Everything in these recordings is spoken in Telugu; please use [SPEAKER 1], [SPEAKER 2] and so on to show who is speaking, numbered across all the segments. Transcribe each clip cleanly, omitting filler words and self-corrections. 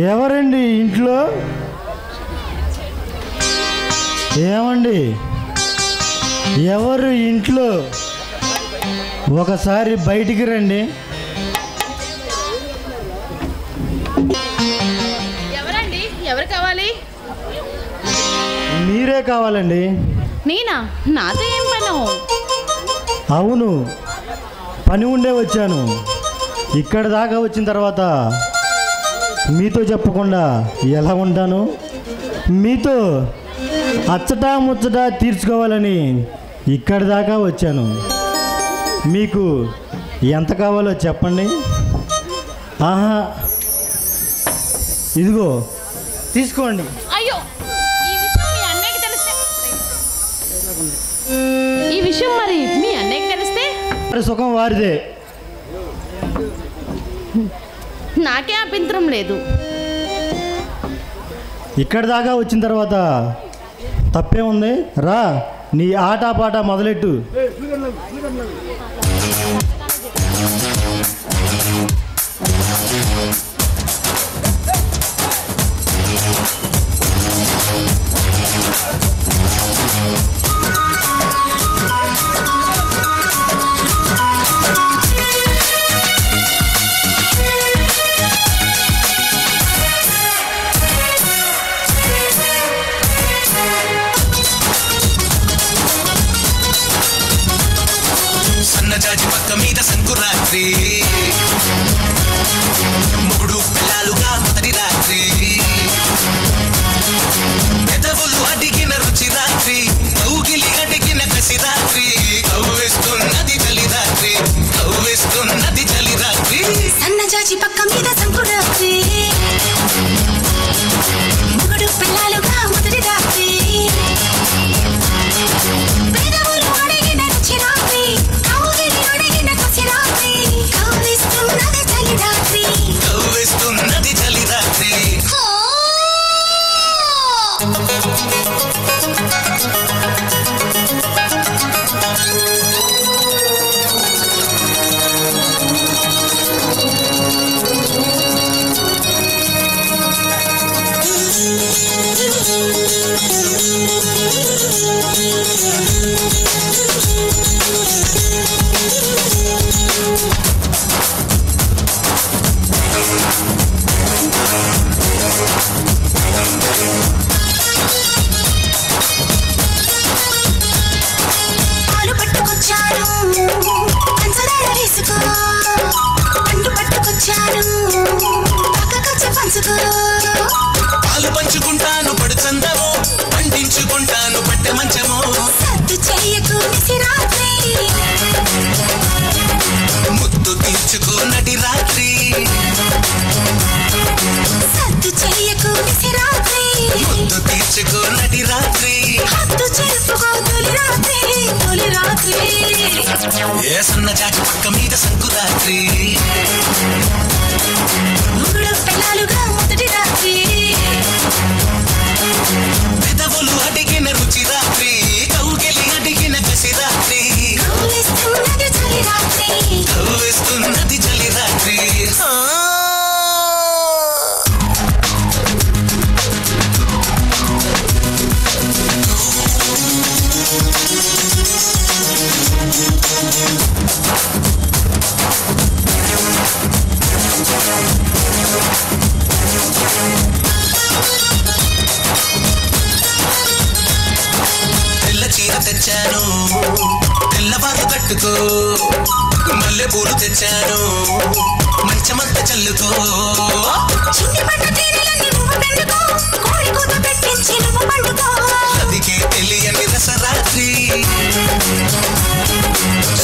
[SPEAKER 1] ఎవరండి ఇంట్లో? ఏమండి, ఎవరు ఇంట్లో? ఒకసారి బయటికి రండి.
[SPEAKER 2] ఎవరండి? ఎవరు కావాలి?
[SPEAKER 1] మీరే కావాలండి.
[SPEAKER 2] నేనా? నాతో ఏం పను?
[SPEAKER 1] అవును, పని ఉండే వచ్చాను. ఇక్కడ దాకా వచ్చిన తర్వాత మీతో చెప్పకుండా ఎలా ఉంటాను? మీతో అచ్చటా ముచ్చటా తీర్చుకోవాలని ఇక్కడి దాకా వచ్చాను. మీకు ఎంత కావాలో చెప్పండి. ఆహా, ఇదిగో తీసుకోండి.
[SPEAKER 2] అయ్యో, ఈ విషయం మీ అన్నయ్యకి తెలిస్తే, ఈ విషయం మరి మీ అన్నయ్యకి తెలిస్తే
[SPEAKER 1] మరి సుఖం వారిదే.
[SPEAKER 2] నాకే అభ్యంతరం లేదు.
[SPEAKER 1] ఇక్కడి దాకా వచ్చిన తర్వాత తప్పే ఉంది. రా, నీ ఆట పాట మొదలెట్టు.
[SPEAKER 3] సన్నజాజి పక్క మీద సంకురాత్రి, మూడు పిల్లలుగా మొదటి రాత్రి, పెదవులు అడిగిన రుచి రాత్రి, కౌగిలి అడిగిన కసి రాత్రి, కవ్వేస్తున్నది చలి రాత్రి, కవ్వేస్తున్నది చలి రాత్రి.
[SPEAKER 4] సన్నజాజి పక్క మీద సంకురాత్రి, మూడు పిల్లలుగా మొదటి రాత్రి, పెదవులు అడిగిన రుచి రాత్రి, కౌగిలి అడిగిన కసి రాత్రి, కవ్వేస్తున్నది చలి రాత్రి,
[SPEAKER 3] కవ్వేస్తున్నది చలి రాత్రి.
[SPEAKER 4] పాలు పట్టుకొచ్చాను, పంచదార వేసుకో, పండు పట్టుకొచ్చాను, పక్కకొచ్చి పంచుకో.
[SPEAKER 3] పాలు పంచుకుంటాను పడు చందము, పండించుకుంటాను పట్టె మంచము,
[SPEAKER 4] సద్దు చెయ్యకు నిసి రాత్రి,
[SPEAKER 3] ముద్దు తీర్చుకున్నటి రాత్రి,
[SPEAKER 4] సద్దు చెయ్యకు నిసి రాత్రి,
[SPEAKER 3] ముద్దు తీర్చుకున్నటి రాత్రి.
[SPEAKER 4] హద్దు చెరుపుకో తొలి రాత్రి, తొలి రాత్రి.
[SPEAKER 3] ఏ సన్నజాజి పక్క మీద సంకురాత్రి,
[SPEAKER 4] మూడు పిల్లలుగా మొదటి రాత్రి,
[SPEAKER 3] పెదవులు అడిగిన రుచి రాత్రి, కౌగిలి అడిగిన కసి రాత్రి,
[SPEAKER 4] కవ్వేస్తున్నది చలి రాత్రి,
[SPEAKER 3] కవ్వేస్తున్నది చలి రాత్రి. తెల్ల చీర తెచ్చాను, తెల్లవారు కట్టుకో, మల్లె పూలు తెచ్చాను, మంచమంత చల్లుకో.
[SPEAKER 4] చిన్ని పండు తేనెలన్నీ నువ్వు పిండుకో, కోడి కూత పెట్టించి నువ్వు పండుకో.
[SPEAKER 3] నదికే తెలియని రసరాత్రి,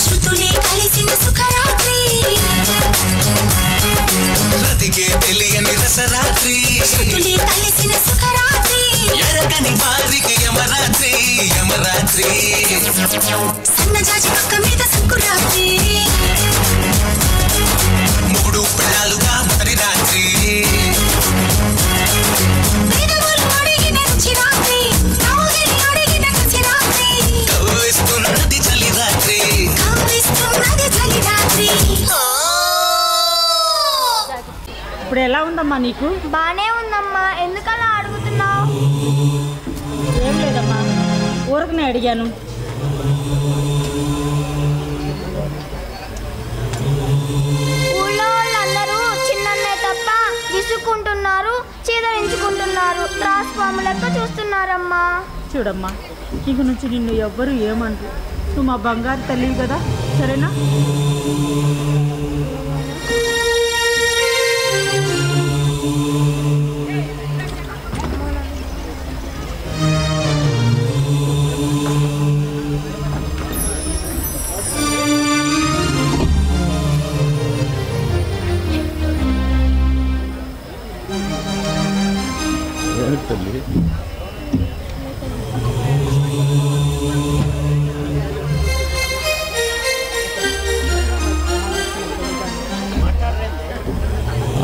[SPEAKER 4] శృతులే కలిసిన సుఖరాత్రి,
[SPEAKER 3] నదికే తెలియని రసరాత్రి,
[SPEAKER 4] శృతులే కలిసిన సుఖరాత్రి.
[SPEAKER 3] ఎరగని వారికి యమరాత్రి, యమరాత్రి.
[SPEAKER 4] సన్నజాజి పక్క మీద సంకురాత్రి,
[SPEAKER 3] మూడు పిల్లలుగా మొదటి రాత్రి,
[SPEAKER 4] పెదవులు అడిగిన రుచి రాత్రి, కౌగిలి అడిగిన కసి రాత్రి,
[SPEAKER 3] కవ్వేస్తున్నది చలి రాత్రి,
[SPEAKER 4] కవ్వేస్తున్నది చలి రాత్రి.
[SPEAKER 5] ఇప్పుడే ఎలా ఉందమ్మా నీకు?
[SPEAKER 6] బానే ఉందమ్మా. ఎందుకలా అడుగుతున్నావు?
[SPEAKER 5] ఏం లేదమ్మా, ఊరకనే అడిగాను.
[SPEAKER 6] ఊళ్ళో వాళ్ళందరూ చిన్నన్నే తప్ప విసుక్కుంటున్నారు, చీదరించుకుంటున్నారు, త్రాసుపాము లెక్క చూస్తున్నారమ్మా.
[SPEAKER 5] చూడమ్మా, ఇక నుంచి నిన్ను ఎవ్వరూ ఏమంటారు. నువ్వు మా బంగారు తల్లివి కదా, సరేనా?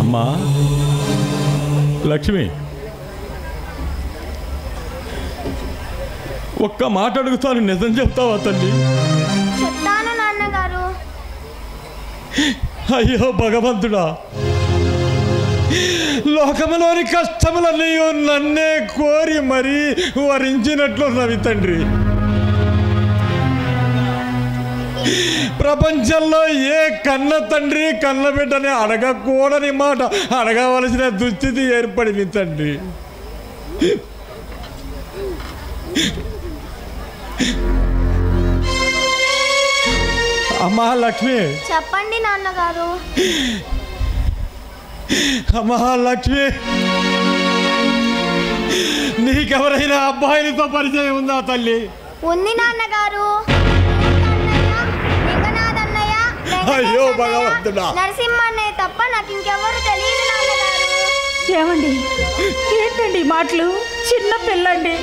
[SPEAKER 7] అమ్మా లక్ష్మి, ఒక్క మాట అడుగుతాను, నిజం చెప్తావా తల్లి?
[SPEAKER 6] చెప్తాను నాన్నగారు.
[SPEAKER 7] అయ్యో భగవంతుడా, లోకములోని కష్టములన్నీ నన్నే కోరి మరీ వరించినట్లున్నవి తండ్రి. ప్రపంచంలో ఏ కన్న తండ్రి కన్న బిడ్డని అడగకూడని మాట అడగవలసిన దుస్థితి ఏర్పడింది తండ్రి. అమ్మా లక్ష్మి.
[SPEAKER 6] చెప్పండి నాన్నగారు.
[SPEAKER 7] అమ్మా లక్ష్మి, నీకెవరైనా అబ్బాయిలతో పరిచయం ఉందా తల్లి?
[SPEAKER 6] ఉంది నాన్నగారు.
[SPEAKER 7] అయ్యో భగవంతుడా,
[SPEAKER 6] నరసింహన్నయ్య తప్ప నాకు ఇంకెవరు తెలియదు నాన్నగారు.
[SPEAKER 5] ఏమండి, ఏంటండి మాటలు? చిన్న పిల్లండి,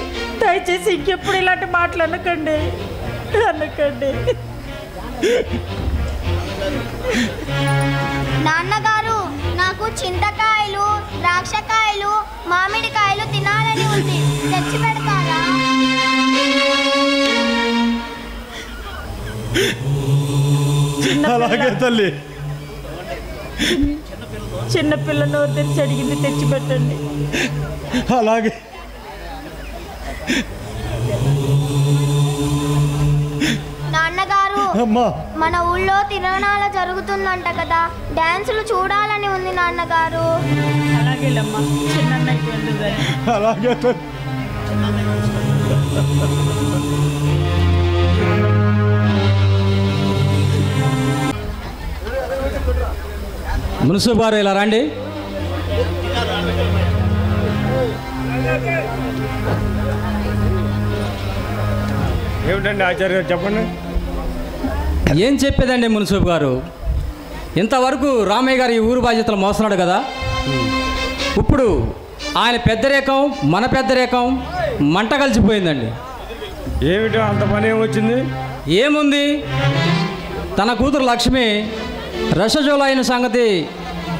[SPEAKER 5] దయచేసి ఇంకెప్పుడు ఇలాంటి మాటలు అనకండి.
[SPEAKER 6] నాన్నగారు, నాకు చింతకాయలు, ద్రాక్షకాయలు, మామిడికాయలు తినాలని ఉంది, తెచ్చి పెడతారా?
[SPEAKER 7] అలాగే తల్లి.
[SPEAKER 5] చిన్నపిల్ల నోరు తెరిచి అడిగింది, తెచ్చి పెట్టండి.
[SPEAKER 7] అలాగే.
[SPEAKER 6] నాన్నగారు,
[SPEAKER 7] అమ్మా,
[SPEAKER 6] మన ఊళ్ళో తిరణాల జరుగుతుందంట కదా, డాన్సులు చూడాలని ఉంది నాన్నగారు.
[SPEAKER 5] అలాగేలమ్మా, చిన్నన్నయ్యకి వెళ్ళదు.
[SPEAKER 7] అలాగే తల్లి.
[SPEAKER 8] మున్సిపల్ వారు ఇలా రండి.
[SPEAKER 7] ఏమిటండి ఆచార్య గారు, చెప్పండి.
[SPEAKER 8] ఏం చెప్పేదండి మున్సిపల్ గారు, ఇంతవరకు రామయ్య గారు ఈ ఊరు బాధ్యతలు మోస్తున్నాడు కదా. ఇప్పుడు ఆయన పెద్దరేకం, మన పెద్దరేకం మంట కలిసిపోయిందండి.
[SPEAKER 7] ఏమిటో అంత పని ఏమొచ్చింది?
[SPEAKER 8] ఏముంది, తన కూతురు లక్ష్మి రసజోల అయిన సంగతి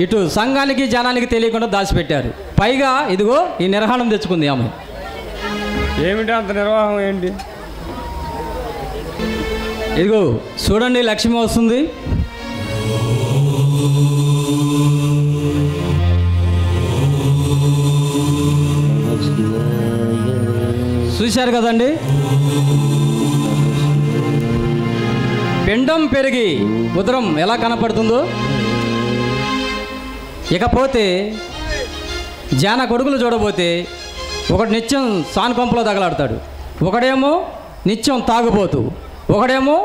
[SPEAKER 8] ఇటు సంఘానికి జనానికి తెలియకుండా దాచిపెట్టారు. పైగా ఇదిగో ఈ నిర్వహణం తెచ్చుకుంది ఆమె.
[SPEAKER 7] ఏమిటో అంత నిర్వాహం ఏంటి?
[SPEAKER 8] ఇదిగో చూడండి, లక్ష్మి వస్తుంది. చూశారు కదండి, పిండం పెరిగి ఉదరం ఎలా కనపడుతుందో. ఇకపోతే జాన కొడుకులు చూడబోతే ఒకటి నిత్యం సానుకొంపలో తగలాడతాడు, ఒకడేమో నిత్యం తాగుబోతు, ఒకడేమో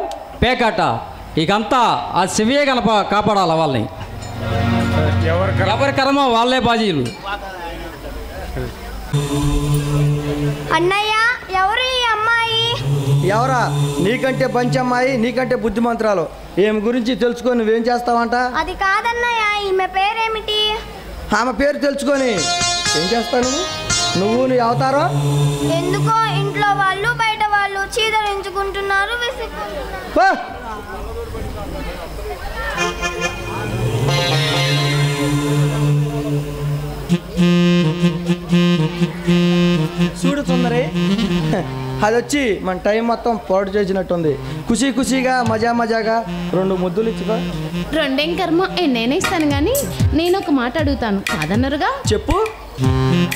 [SPEAKER 8] పేకాట. ఇకంతా ఆ శివే కాపాడాల వాళ్ళని. ఎవరి కర్మ వాళ్ళే బాజీలు.
[SPEAKER 6] అన్నయ్య, ఎవరు ఈ అమ్మాయి?
[SPEAKER 9] ఎవరా? నీకంటే మంచి అమ్మాయి, నీకంటే బుద్ధిమంతురాలు. ఏమి గురించి తెలుసుకొని నువ్వేం చేస్తావంట?
[SPEAKER 6] అది కాదన్నయ్య, ఈమె పేరేమిటి?
[SPEAKER 9] ఆమె పేరు తెలుసుకొని ఏం చేస్తాను? నువ్వు నీ అవతారం
[SPEAKER 6] ఎందుకో ఇంట్లో వాళ్ళు బయట వాళ్ళు చీదరించుకుంటున్నారు, విసుక్కుంటున్నారు.
[SPEAKER 9] పో. చూడు సుందరి, అది వచ్చి మన టైం మొత్తం పాడు చేసినట్టుంది. ఖుషీ ఖుషీగా మజాగా 2 ముద్దులు ఇచ్చిపా.
[SPEAKER 2] రెండేం కర్మ ఎన్నైనా ఇస్తాను కానీ నేను ఒక మాట అడుగుతాను, కాదన్నరుగా?
[SPEAKER 9] చెప్పు.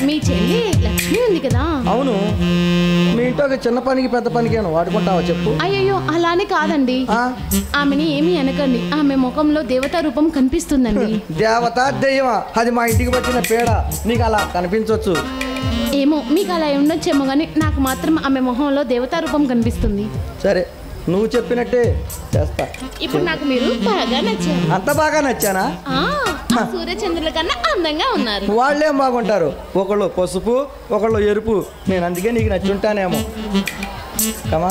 [SPEAKER 2] మీ చెల్లి లక్ష్మి ఉంది కదా?
[SPEAKER 9] అవును. మీ ఇంట్లో ఒక చిన్న పనికి పెద్ద పనికి వాడుకుంటావా చెప్పు.
[SPEAKER 2] అయ్యో అలానే కాదండి, ఆమెని ఏమీ అనకండి. ఆమె ముఖంలో దేవతా రూపం కనిపిస్తుందండి.
[SPEAKER 9] దేవత దెయ్యమా? అది మా ఇంటికి వచ్చిన పేడ, నీకు అలా కనిపించవచ్చు.
[SPEAKER 2] ఏమో మీకు అలా ఉండొచ్చేమో కానీ నాకు మాత్రం ఆమె మొహంలో దేవతా రూపం కనిపిస్తుంది.
[SPEAKER 9] సరే, నువ్వు చెప్పినట్టే చేస్తా.
[SPEAKER 2] ఇప్పుడు నాకు మీరు బాగా నచ్చారు.
[SPEAKER 9] అంత బాగా నచ్చానా?
[SPEAKER 2] సూర్యచంద్రుల కన్నా అందంగా ఉన్నారు.
[SPEAKER 9] వాళ్ళేం బాగుంటారు, ఒకళ్ళు పసుపు ఒకళ్ళు ఎరుపు. నేను అందుకే నీకు నచ్చుంటానేమో. కమా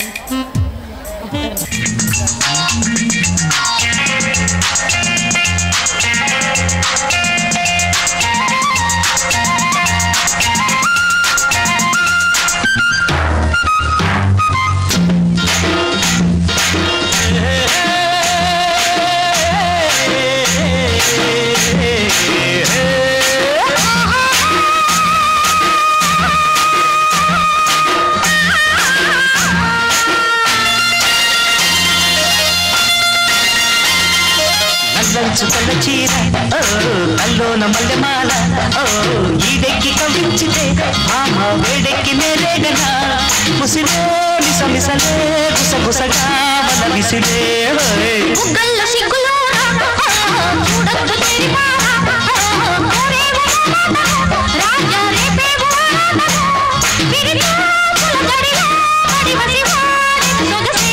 [SPEAKER 3] చుక్కల చీర అల్లోన మల్లెమాల ఈడెక్కి కవించితే ఆమ వేడెక్కి నేరేగనా ముసిరే మిసమిసలే గుసగుసగా వల విసిరే
[SPEAKER 4] గుగ్గల్ల సిగ్గులోరా చూడొద్దు తెరిపారా రాజా రేపేవో విరిగా పులగడిలో పడివసి వాడి సొగసే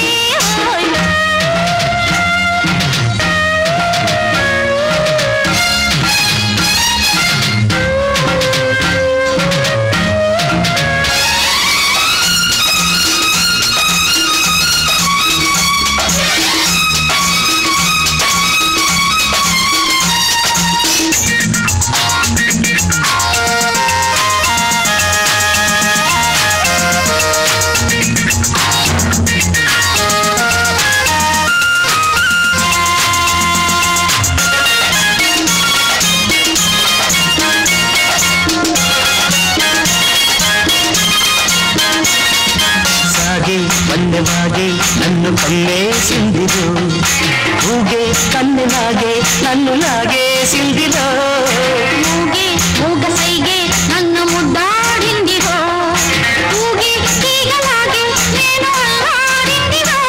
[SPEAKER 3] వన్నెవాగే నన్ను కమ్మేసిందిరో ఊగే కన్నెలాగే నన్ను లాగేసిందిరో
[SPEAKER 4] ఊగే ఊగసైగే నన్ను ముద్దాడిందిరో ఊగే తీగలాగే నేను అల్లాడిందిరో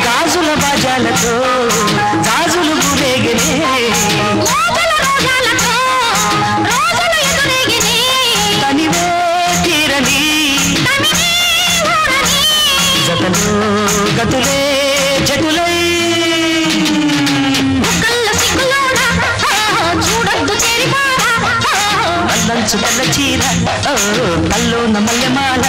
[SPEAKER 3] గాజుల బాజాలతో గాజులు గురేగనే
[SPEAKER 4] రోజులతో రోజులు ఎదురేగినే
[SPEAKER 3] తనివే తీరని జతలో గతులే జటులై
[SPEAKER 4] గుగ్గల్ల సిగ్గులోడా చూడొద్దు తెరిపారా
[SPEAKER 3] అల్లంచు తెల్ల చీర కల్లోన మల్లెమాల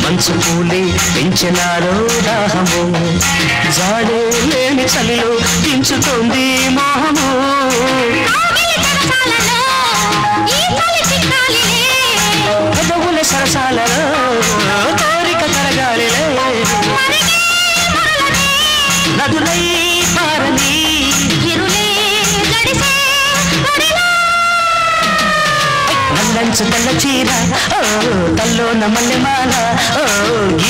[SPEAKER 3] మంచు పూలే పెంచినారో దాహము జాడే లేని చలిలో దించుతోంది మోహము పెదవుల సరసాలలో కోరిక కరగాలిలే నదులై పారని నల్లంచు తెల్ల చీర తల్లోన మల్లెమాల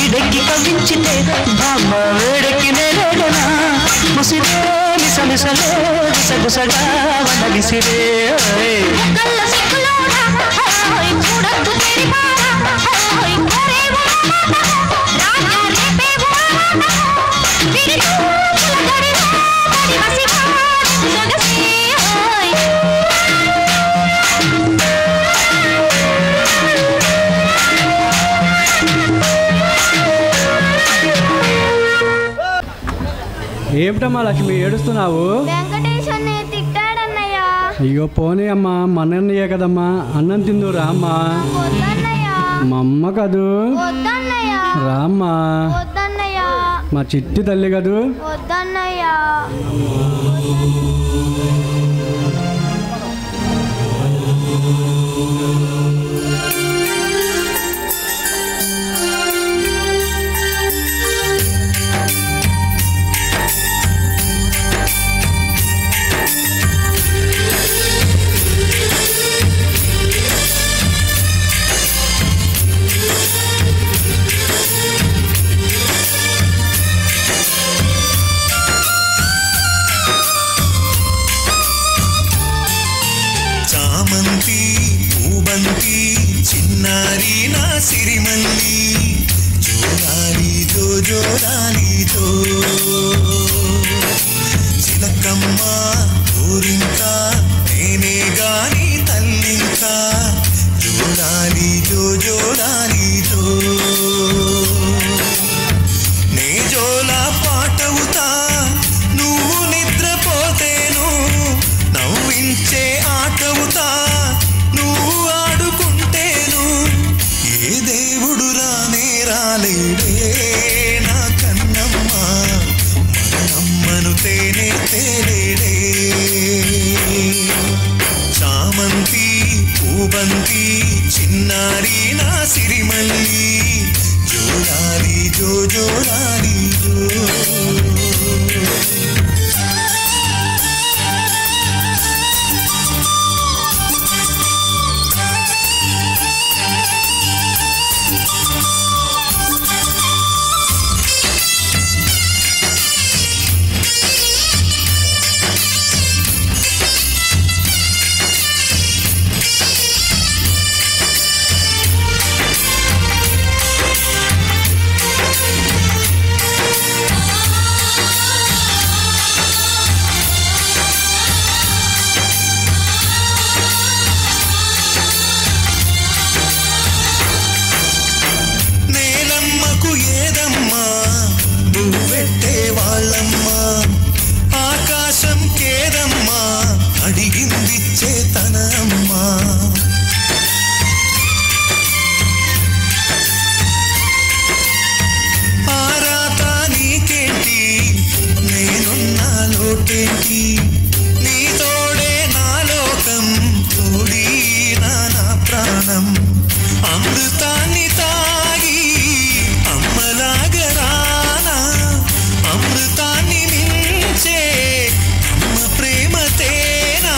[SPEAKER 3] ఈడెక్కి కవించితే బామ్మ వేడెక్కి నేరేగనా ముసిరే మిసమిసలే గుసగుసగా వల విసిరే
[SPEAKER 4] చూడొద్దు తెరిపారా రాజా రేపేవో విరిగా పులగడిలో పడివసి వాడి సొగసే
[SPEAKER 10] ఏమిటమ్మా లక్ష్మి ఏడుస్తున్నావు?
[SPEAKER 6] వెంకటేశ్వరని తిట్టాడన్నయ్య.
[SPEAKER 10] అయ్యో పోనీ అమ్మా, మనన్నయ్యే కదమ్మా, అన్నం తిందు రామ్మా. మా అమ్మ కదూ, రామ్మా. మా చిట్టి తల్లి కదూ.
[SPEAKER 3] చామంతి పూబంతి చిన్నారి నా సిరిమల్లి జోరాలి జో జోరాలి జో చిలకమ్మ ఊరింక నేనే గాని తల్లింక జోరాలి జో జోరాలి జో నే జోలా పాటవుతా నువ్వు నిద్రపోతేను నవ్వించే ఆటవుతా నువ్వు ఆడుకుంటేను ఏ దేవుడు రానే రాలేడే నా కన్నమ్మ మనమ్మను తేనే తేలేడే చామంతి పూబంతి చిన్నారి నా సిరిమల్లి జోడాలి జో జోడాలి జో ఆకాశం కేదమ్మా అడిగిందిచ్చే తన అమ్మా ఆరాత నీకేంటి నేనున్నా లోటేంటి నీ తోడే నా లోకం తోడి నా ప్రాణం అమృతాన్ని తాగి అమ్మలాగరానా అమృతాన్ని మించే అమ్మ ప్రేమ తేనా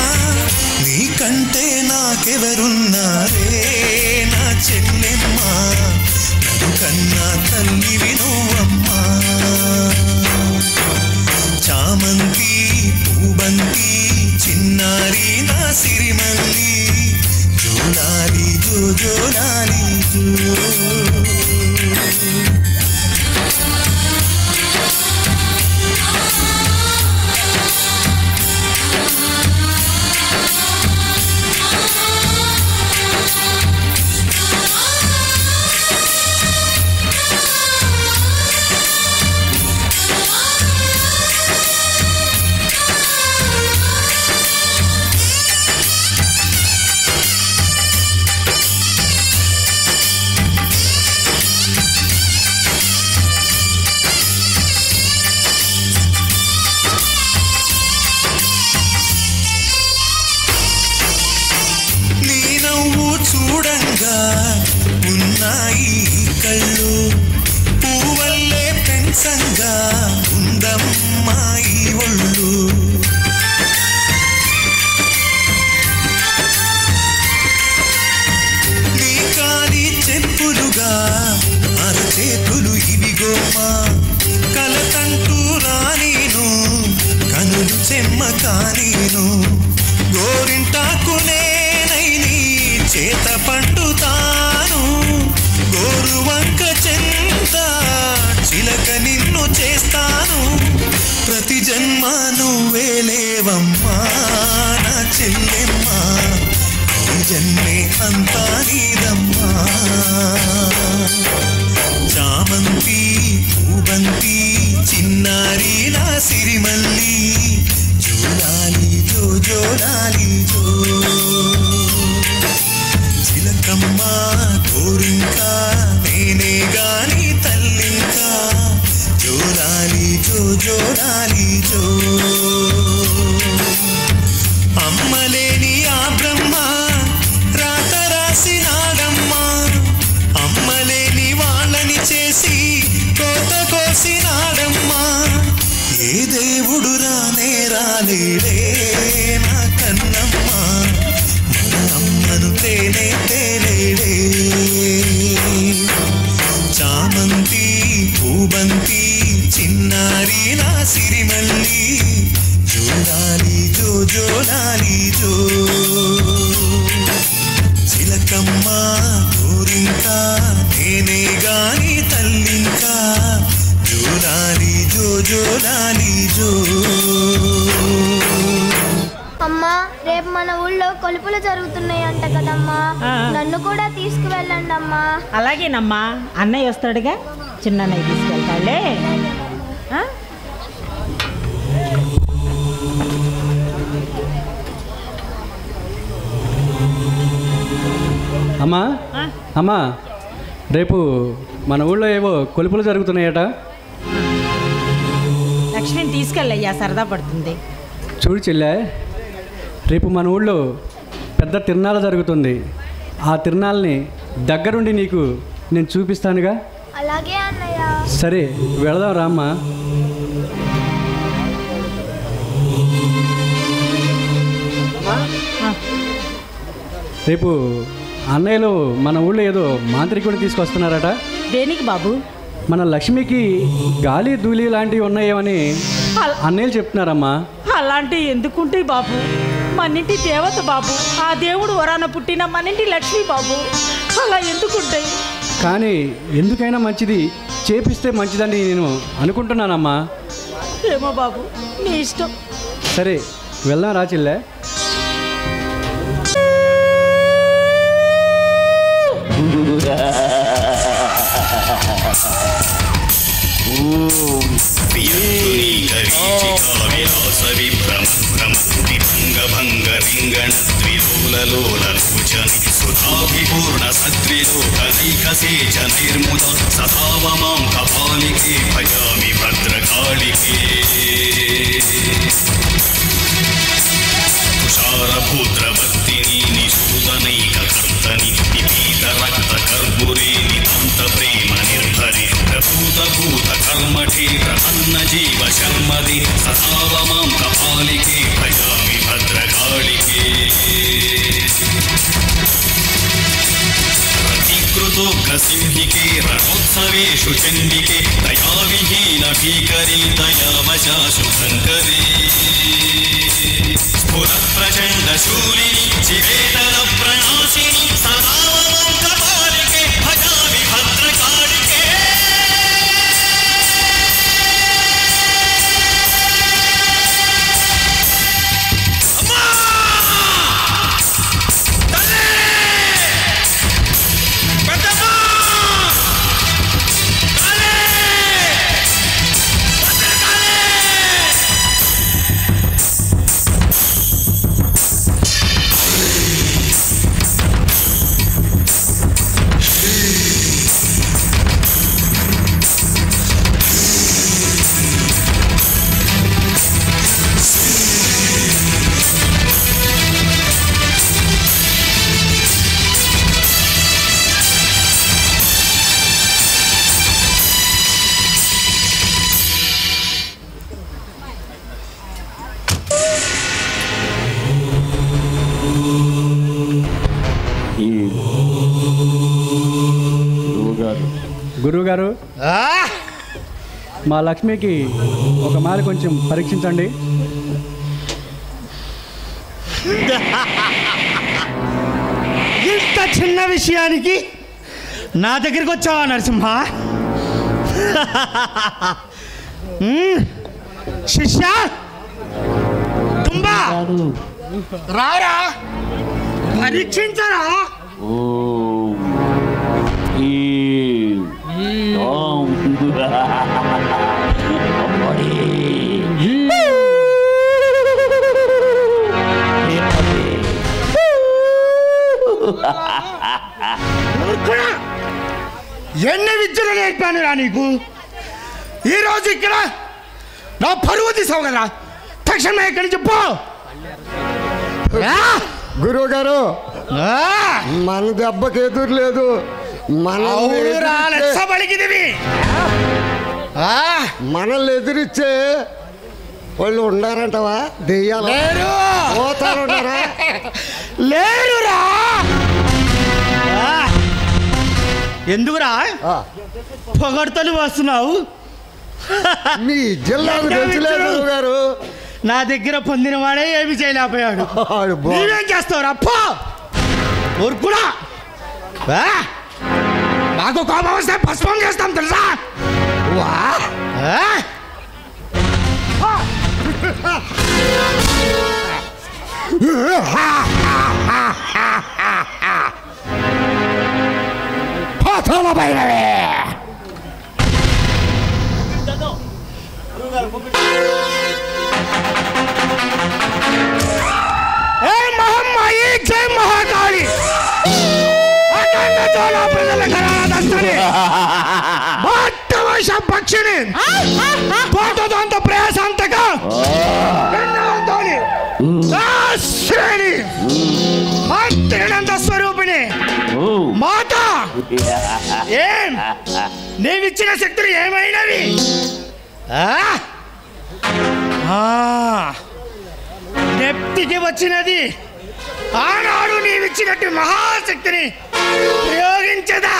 [SPEAKER 3] నీకంటే నాకెవరున్నారే నా చెల్లెమ్మ నన్ను కన్నా తల్లి వినువమ్మా చామంతి పూబంతి చిన్నారి నా సిరిమల్లి జోడాలి జో జోడాలి జో చూడంగా ఉన్నాయి కళ్ళు పూవల్లే పెంచంగా ఉందమ్మాయి ఒళ్ళు నీ కాలి చెప్పులుగా అరచేతులు ఇవిగోమా కలకంటూ రానీను కనులు చెమ్మ కానీను గోరింటాకునే చేత పండుతాను గోరువంక చెంత చిలక నిన్ను చేస్తాను ప్రతి జన్మ నువ్వేలేవమ్మా నా చెల్లెమ్మ ఈ జన్మే అంతా నీదమ్మా చామంతి పూబంతి చిన్నారి నా సిరిమల్లి జోలాలి జో జోలాలి జో చిలకమ్మ కోరింకా నేనే గాని తల్లింకా జోలాలి జో జోలాలి జో అమ్మలేని ఆ బ్రహ్మ రాత రాసినాడమ్మా అమ్మలేని వాళ్ళని చేసి కోత కోసినాడమ్మా ఏ దేవుడు రానే రాలేడే నా కన్నమ్మ మన అమ్మను తేనే తేలేడే చామంతి పూబంతి చిన్నారి నా సిరిమల్లి జోలాలి జో జోలాలి జో చిలకమ్మ కోరింకా నేనే గాని తల్లింకా జోలాలి జో జోలాలి జో
[SPEAKER 6] అమ్మా రేపు మన ఊళ్ళో కొలుపులు జరుగుతున్నాయి అంట కదమ్మా నన్ను కూడా తీసుకువెళ్ళండి అమ్మా.
[SPEAKER 5] అలాగేనమ్మా, అన్నయ్య వస్తాడుగా, చిన్నన్నయ్య తీసుకెళ్తాడులే.
[SPEAKER 10] అమ్మా అమ్మా రేపు మన ఊళ్ళో ఏవో కొలుపులు జరుగుతున్నాయట.
[SPEAKER 5] లక్ష్మిని తీసుకెళ్ళయ్యా, సరదా పడుతుంది.
[SPEAKER 10] చూడు చెల్లె, రేపు మన ఊళ్ళో పెద్ద తిరునాళ్ళ జరుగుతుంది. ఆ తిరునాళ్ళని దగ్గరుండి నీకు నేను చూపిస్తానుగా.
[SPEAKER 6] అలాగే అన్నయ్య.
[SPEAKER 10] సరే వెళదాం రామ్మా. రేపు అన్నయ్యలు మన ఊళ్ళో ఏదో మాంత్రికుడిని తీసుకొస్తున్నారట.
[SPEAKER 5] దేనికి బాబు?
[SPEAKER 10] మన లక్ష్మికి గాలి ధూళి లాంటివి ఉన్నాయేమని అన్నయ్యలు చెప్తున్నారమ్మా.
[SPEAKER 5] అలాంటివి ఎందుకుంటాయి బాబు? మనింటి దేవత బాబు, ఆ దేవుడు వరాన పుట్టిన మనింటి లక్ష్మి బాబు, అలా ఎందుకుంటాయి?
[SPEAKER 10] కానీ ఎందుకైనా మంచిది చేపిస్తే మంచిదని నేను అనుకుంటున్నానమ్మా.
[SPEAKER 5] ఏమో బాబు, నీ ఇష్టం.
[SPEAKER 10] సరే వెళ్దాం రా చెల్లె.
[SPEAKER 3] సుధాభిపూర్ణ సద్విలోకనైకసేచనైర్ముద సదావమాం కపాలికే భజామి భద్రకాళికే తుషారభూద్రవర్తిని నిశూదనైకకర్తని నిపీత రక్త కర్పూరే నితాంత ప్రేమ నిర్భరి ప్రభూత భూత కర్మఠే ప్రపన్న జీవ శర్మది సదావమాం కపాలికే భజామి భద్రకాళికే ప్రతికృతోగ్రసింహికే రణోత్సవేషు చండికే దయావిహీన భీకరీ దయావశాశు శంకరే స్ఫురత్ప్రచండ శూలిని చివేతన ప్రణాశిని సదావమాం కపాలికే భజామి భద్రకాళికే
[SPEAKER 10] గురువుగారు, మా లక్ష్మికి ఒక మాల కొంచెం పరీక్షించండి.
[SPEAKER 1] ఇంత చిన్న విషయానికి నా దగ్గరికి వచ్చావా నరసింహ? శిష్య తుంబా రారా, పరీక్షించరా.
[SPEAKER 11] ఎన్ని విద్యలు నేర్పాను రా నీకు. ఈరోజు ఇక్కడ నా పరువు తీసావు కదా, తక్షణమే ఇక్కడి నుంచి పో.
[SPEAKER 12] గురువు గారు మన దెబ్బకి ఎదురు లేదు. మనల్ని ఎదిరిచ్చే వాళ్ళు ఉన్నారంటవా? దెయ్యాలు పోతారున్నారా?
[SPEAKER 11] లేరురా. ఎందుకురా పొగడతలు వస్తున్నావు?
[SPEAKER 12] మీ జిల్లాకు తెలుసులేదు గారు.
[SPEAKER 11] నా దగ్గర పొందిన వాడే ఏమి చేయలేకపోయాడు. నువ్వేం చేస్తావు రప్ప ఊరుకుడా? నాకు కోపం వస్తే భస్మం చేస్తాం తెలుసా? ఏ మహమ్మాయి, జై మహాకాళి, పక్షిని పోతదాంత ప్రయాసాంతక స్వరూపిణి మాత, ఏం నీవిచ్చిన శక్తులు ఏమైనవి? నెప్తికి వచ్చినది ఆనాడు నీవిచ్చినట్టు మహాశక్తిని ప్రయోగించదా?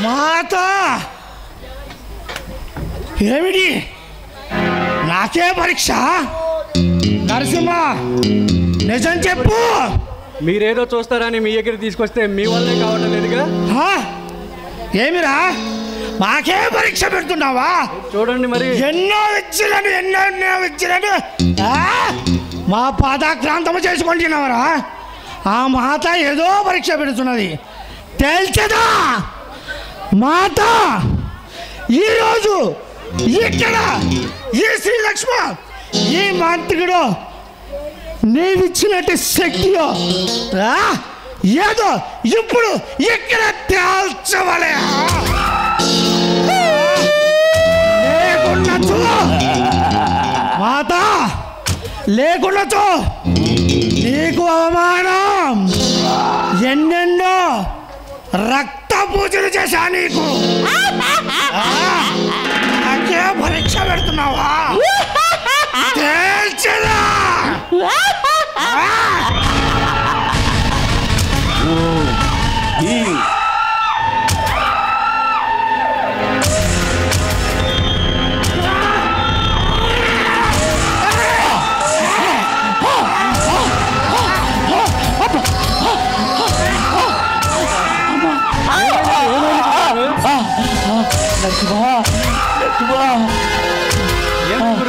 [SPEAKER 11] మాత, ఏమిటి నాకే పరీక్ష? నరసింహ నిజం చెప్పు.
[SPEAKER 10] మీరేదో చూస్తారని మీ దగ్గర తీసుకొస్తే మీ వల్లే కావడం లేదుగా.
[SPEAKER 11] ఏమిరా మాకే పరీక్ష పెడుతున్నావా?
[SPEAKER 10] చూడండి మరి.
[SPEAKER 11] ఎన్నో విద్యలను మా పాదాక్రాంతము చేసుకుంటున్నావరా? ఆ మాత ఏదో పరీక్ష పెడుతున్నది తేల్చదా? మాత, ఈరోజు ఇక్కడ ఈ శ్రీలక్ష్మ, ఈ మాంత్రికుడు నీవిచ్చినట్టు శక్తియో ఏదో ఇప్పుడు ఇక్కడ తేల్చవలే. లేకున్నచో మాత, లేకున్నచో నీకు అవమానం. ఎన్నెన్నో రక్త పూజలు చేశా నీకు. నాకే పరీక్ష పెడుతున్నావా? తేల్చదా?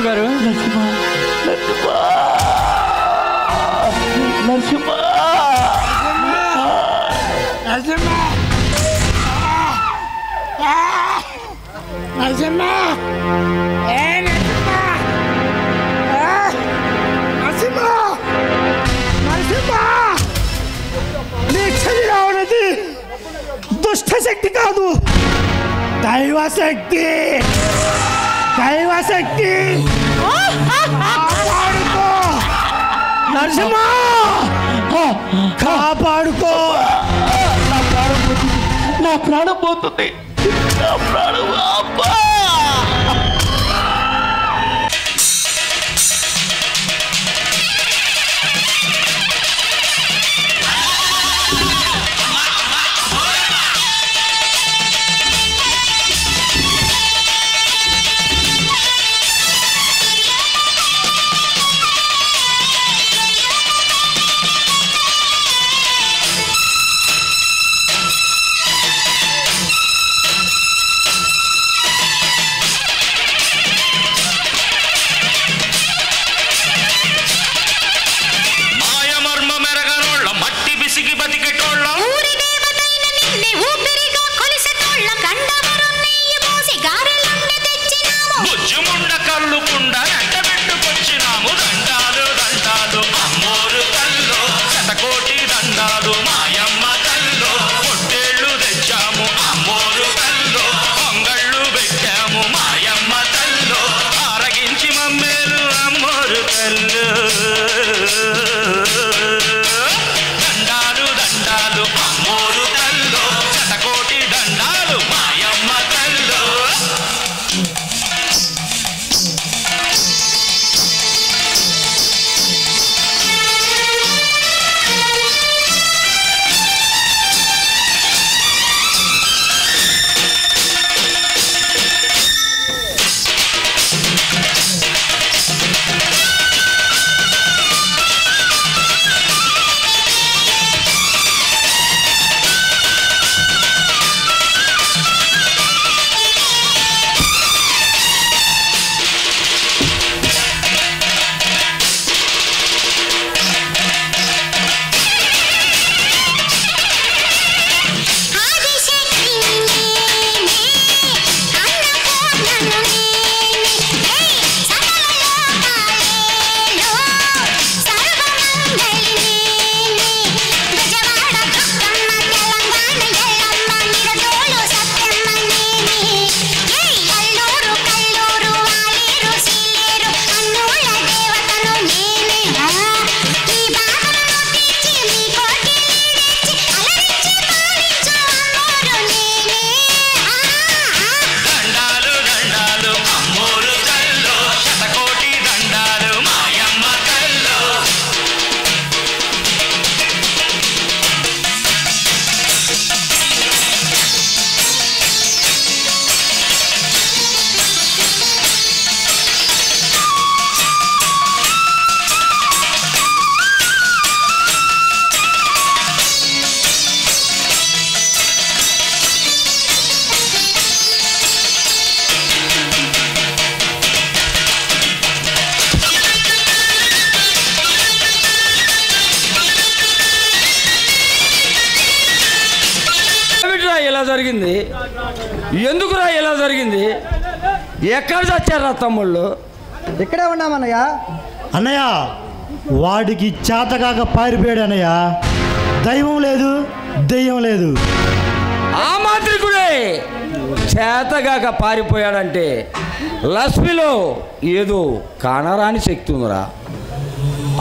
[SPEAKER 10] గారు
[SPEAKER 11] దుష్ట శక్తి కాదు, దైవశక్తి. దైవశక్తి నరసింహ, కాపాడుకో.
[SPEAKER 3] నా ప్రాణం పోతుంది. నా ప్రాణం అబ్బా.
[SPEAKER 9] ఇలా జరిగింది? ఎందుకురా ఇలా జరిగింది? ఎక్కడ చచ్చారా తమ్ముళ్ళు?
[SPEAKER 13] ఇక్కడే ఉన్నామన్నయ్య.
[SPEAKER 1] అన్నయ్య వాడికి చేతకాక పారిపోయాడు అన్నయ్య. దైవం లేదు, దెయ్యం లేదు.
[SPEAKER 9] ఆ మాంత్రికుడే చేతగాక పారిపోయాడంటే లక్ష్మిలో ఏదో కానరాని శక్తి ఉందిరా.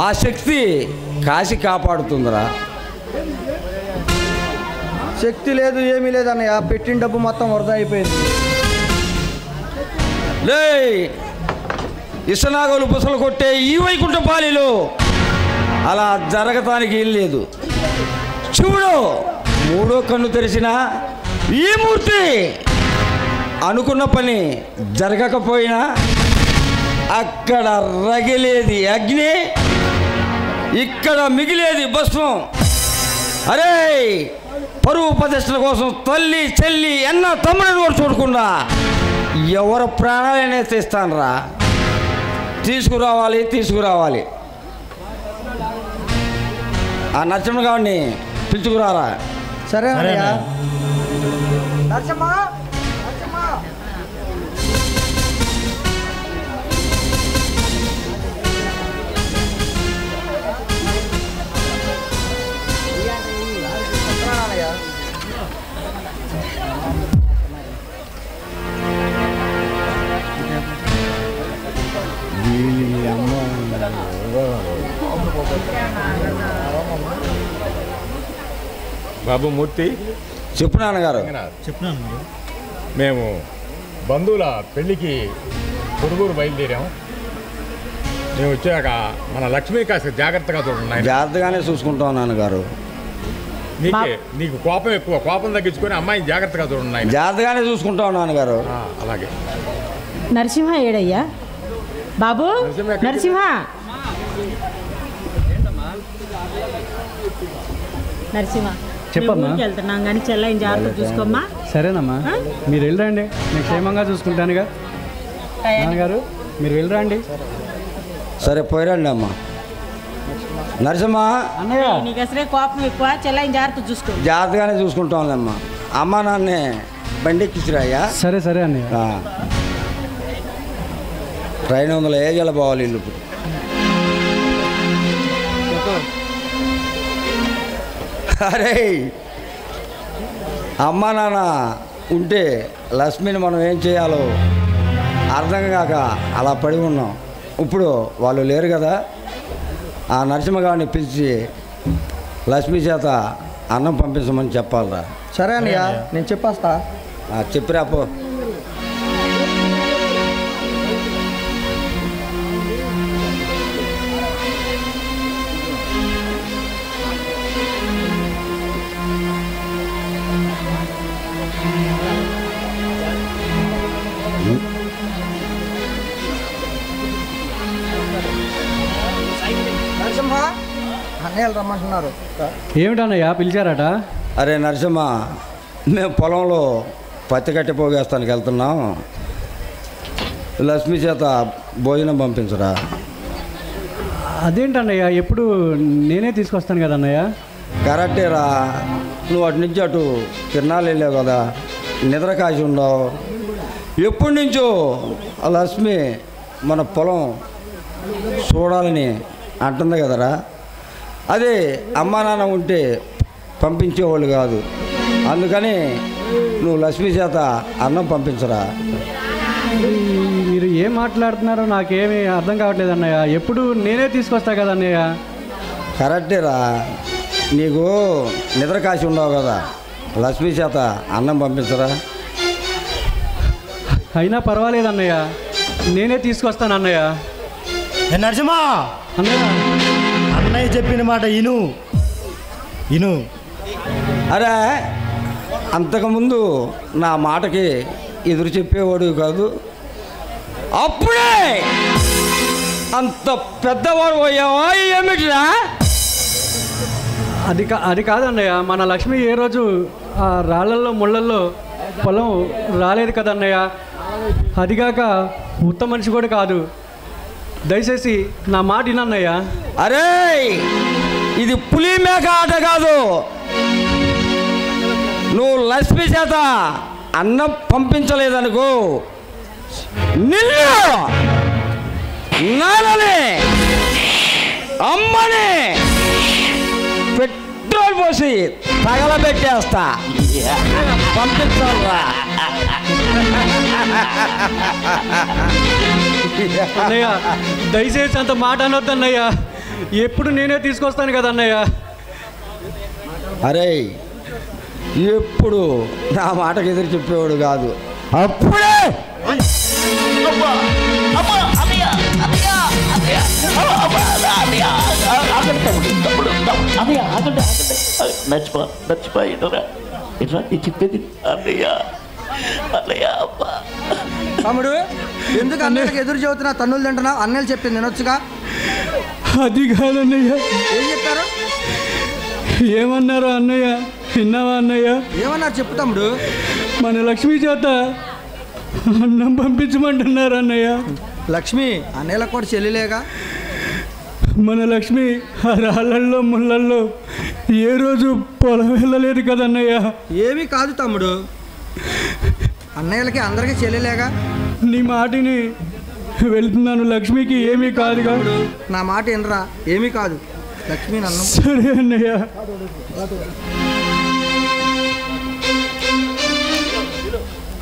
[SPEAKER 9] ఆ శక్తి కాసి కాపాడుతుందిరా.
[SPEAKER 13] శక్తి లేదు, ఏమీ లేదు అన్నయ్య. పెట్టిన డబ్బు మొత్తం వృధా అయిపోయింది.
[SPEAKER 9] లే ఇసనాగోలు బుసలు కొట్టే ఈ వైకుంఠపాలిలో అలా జరగటానికి ఏం లేదు. చూడు, మూడో కన్ను తెరిచిన ఈ మూర్తి అనుకున్న పని జరగకపోయినా అక్కడ రగిలేది అగ్ని, ఇక్కడ మిగిలేది భస్మం. అరే పరువు ప్రతిష్టల కోసం తల్లి చెల్లి ఎన్న తమ్ముడిని కూడా చూడకుండా ఎవరు ప్రాణాలనే తీస్తానరా. తీసుకురావాలి. ఆ నరసింహ గారిని పిలుచుకురారా.
[SPEAKER 13] సరే అన్నయ్య.
[SPEAKER 7] బాబు మూర్తి,
[SPEAKER 9] చెప్పు నాన్నగారు.
[SPEAKER 7] మేము బంధువుల పెళ్ళికి పొరుగురు బయలుదేరాం. మేము వచ్చాక మన లక్ష్మీ కాస్త జాగ్రత్తగా చూడండి.
[SPEAKER 9] జాగ్రత్తగానే చూసుకుంటాం నాన్నగారు.
[SPEAKER 7] నీకు కోపం ఎక్కువ, కోపం తగ్గించుకొని అమ్మాయిని జాగ్రత్తగా చూడండి.
[SPEAKER 9] జాగ్రత్తగానే చూసుకుంటాం నాన్నగారు.
[SPEAKER 7] అలాగే.
[SPEAKER 5] నరసింహ ఏడయ్యా? బాబు నరసింహ, నరసింహ
[SPEAKER 10] చెప్పమ్మా.
[SPEAKER 5] వెళ్తున్నాం కానీ చెల్లైన జాగ్రత్త చూసుకోమ్మా.
[SPEAKER 10] సరేనమ్మా, మీరు వెళ్ళరండి, నేను క్షేమంగా చూసుకుంటానుగా. నాన్నగారు మీరు వెళ్ళరండి.
[SPEAKER 9] సరే పోయిరండి అమ్మా. నరసింహ
[SPEAKER 5] అన్నయ్య, నీకు అసలే కోపం ఎక్కువ, చెల్లైన జాగ్రత్త చూసుకో.
[SPEAKER 9] జాగ్రత్తగానే చూసుకుంటాంలేమ్మా. అమ్మ నాన్నే బండెక్కిచ్చిరాయ్యా.
[SPEAKER 10] సరే అన్నయ్య.
[SPEAKER 9] ట్రైన్ 100 ఏజాల పోవాలి ఇల్లు. అరే అమ్మా నాన్న ఉంటే లక్ష్మిని మనం ఏం చేయాలో అర్థం కాక అలా పడి ఉన్నాం. ఇప్పుడు వాళ్ళు లేరు కదా. ఆ నరసింహగారిని పిలిచి లక్ష్మి చేత అన్నం పంపించమని చెప్పాలరా.
[SPEAKER 13] సరే అన్నయ్య, నేను చెప్పేస్తా.
[SPEAKER 9] చెప్పిరాపో.
[SPEAKER 13] నరసింహ, అన్నయ్యలు రమ్మంటున్నారు.
[SPEAKER 10] ఏమిటన్నయ్య పిలిచారట?
[SPEAKER 9] అరే నరసింహ, మేము పొలంలో పత్తి కట్టి పోగేస్తానికి వెళ్తున్నాం. లక్ష్మి చేత భోజనం పంపించరా.
[SPEAKER 10] అదేంటన్నయ్య, ఎప్పుడు నేనే తీసుకొస్తాను కదా అన్నయ్య.
[SPEAKER 9] కరెక్టేరా, నువ్వు అటు నుంచి అటు తిరణాలు వెళ్ళావు కదా, నిద్ర కాసి ఉండవు. ఎప్పటి నుంచో ఆ లక్ష్మి మన పొలం చూడాలని అంటుంది కదరా. అదే అమ్మా నాన్న ఉంటే పంపించేవాళ్ళు కాదు. అందుకని నువ్వు లక్ష్మి చేత అన్నం పంపించరా.
[SPEAKER 10] మీరు ఏం మాట్లాడుతున్నారో నాకేమీ అర్థం కావట్లేదు అన్నయ్య. ఎప్పుడు నేనే తీసుకొస్తా కదా అన్నయ్య.
[SPEAKER 9] కరెక్టేరా, నీకు నిద్ర కాసి ఉండవు కదా, లక్ష్మి చేత అన్నం పంపించరా.
[SPEAKER 10] అయినా పర్వాలేదు అన్నయ్య, నేనే తీసుకొస్తాను అన్నయ్య.
[SPEAKER 1] నరసింహ, అన్నయ్య చెప్పిన మాట ఇను.
[SPEAKER 9] అరే అంతకుముందు నా మాటకి ఎదురు చెప్పేవాడు కాదు, అప్పుడే అంత పెద్దవాడు అయ్యావా ఏమిటిరా?
[SPEAKER 10] అది కాదన్నయ్య, మన లక్ష్మి ఏ రోజు ఆ రాళ్ళల్లో ముళ్ళల్లో పొలం రాలేదు కదన్నయ్య. అదిగాక ఉత్త మనిషి కూడా కాదు. దయచేసి నా మాట వినన్నయ్య.
[SPEAKER 9] అరే ఇది పులి మేక ఆట కాదు, నువ్వు లక్ష్మి చేత అన్నం పంపించలేదనుకో, నిన్ను నాన్నని అమ్మని పెట్రోల్ పోసి తగలబెట్టేస్తా. పంపించాలా?
[SPEAKER 10] అన్నయ్య దయచేసి అంత మాట అనొద్దు అన్నయ్య. ఎప్పుడు నేనే తీసుకొస్తాను కదా అన్నయ్య.
[SPEAKER 9] అరే ఎప్పుడు నా మాటకు ఎదురు చెప్పేవాడు కాదు, అప్పుడే
[SPEAKER 14] చెప్పేది అన్నయ్య అన్నయ్య.
[SPEAKER 13] తమ్ముడు ఎందుకు అన్నయ్యకి ఎదురు చెబుతున్నా, తన్నులు తింటున్నా? అన్నయ్యలు చెప్పింది వినొచ్చుగా.
[SPEAKER 10] అది కాదన్నయ్య.
[SPEAKER 13] ఏం చెప్పారు?
[SPEAKER 10] ఏమన్నారు అన్నయ్య? విన్నావా అన్నయ్య?
[SPEAKER 13] ఏమన్నారు చెప్పు తమ్ముడు.
[SPEAKER 10] మన లక్ష్మి చేత అన్నం పంపించమంటున్నారు అన్నయ్య.
[SPEAKER 13] లక్ష్మి అన్నయ్యలకు కూడా చెల్లిలేగా.
[SPEAKER 10] మన లక్ష్మి ఆ రాళ్ళల్లో ముళ్ళల్లో ఏ రోజు పొలం వెళ్ళలేదు కదన్నయ్య.
[SPEAKER 13] ఏమీ కాదు తమ్ముడు, అన్నయ్యలకి అందరికీ చెల్లిలేగా.
[SPEAKER 10] నీ మాటిని వెళ్తున్నాను, లక్ష్మికి ఏమీ కాదుగా.
[SPEAKER 13] నా మాట వినరా, ఏమీ కాదు. లక్ష్మి నన్ను.
[SPEAKER 10] సరే అన్నయ్య.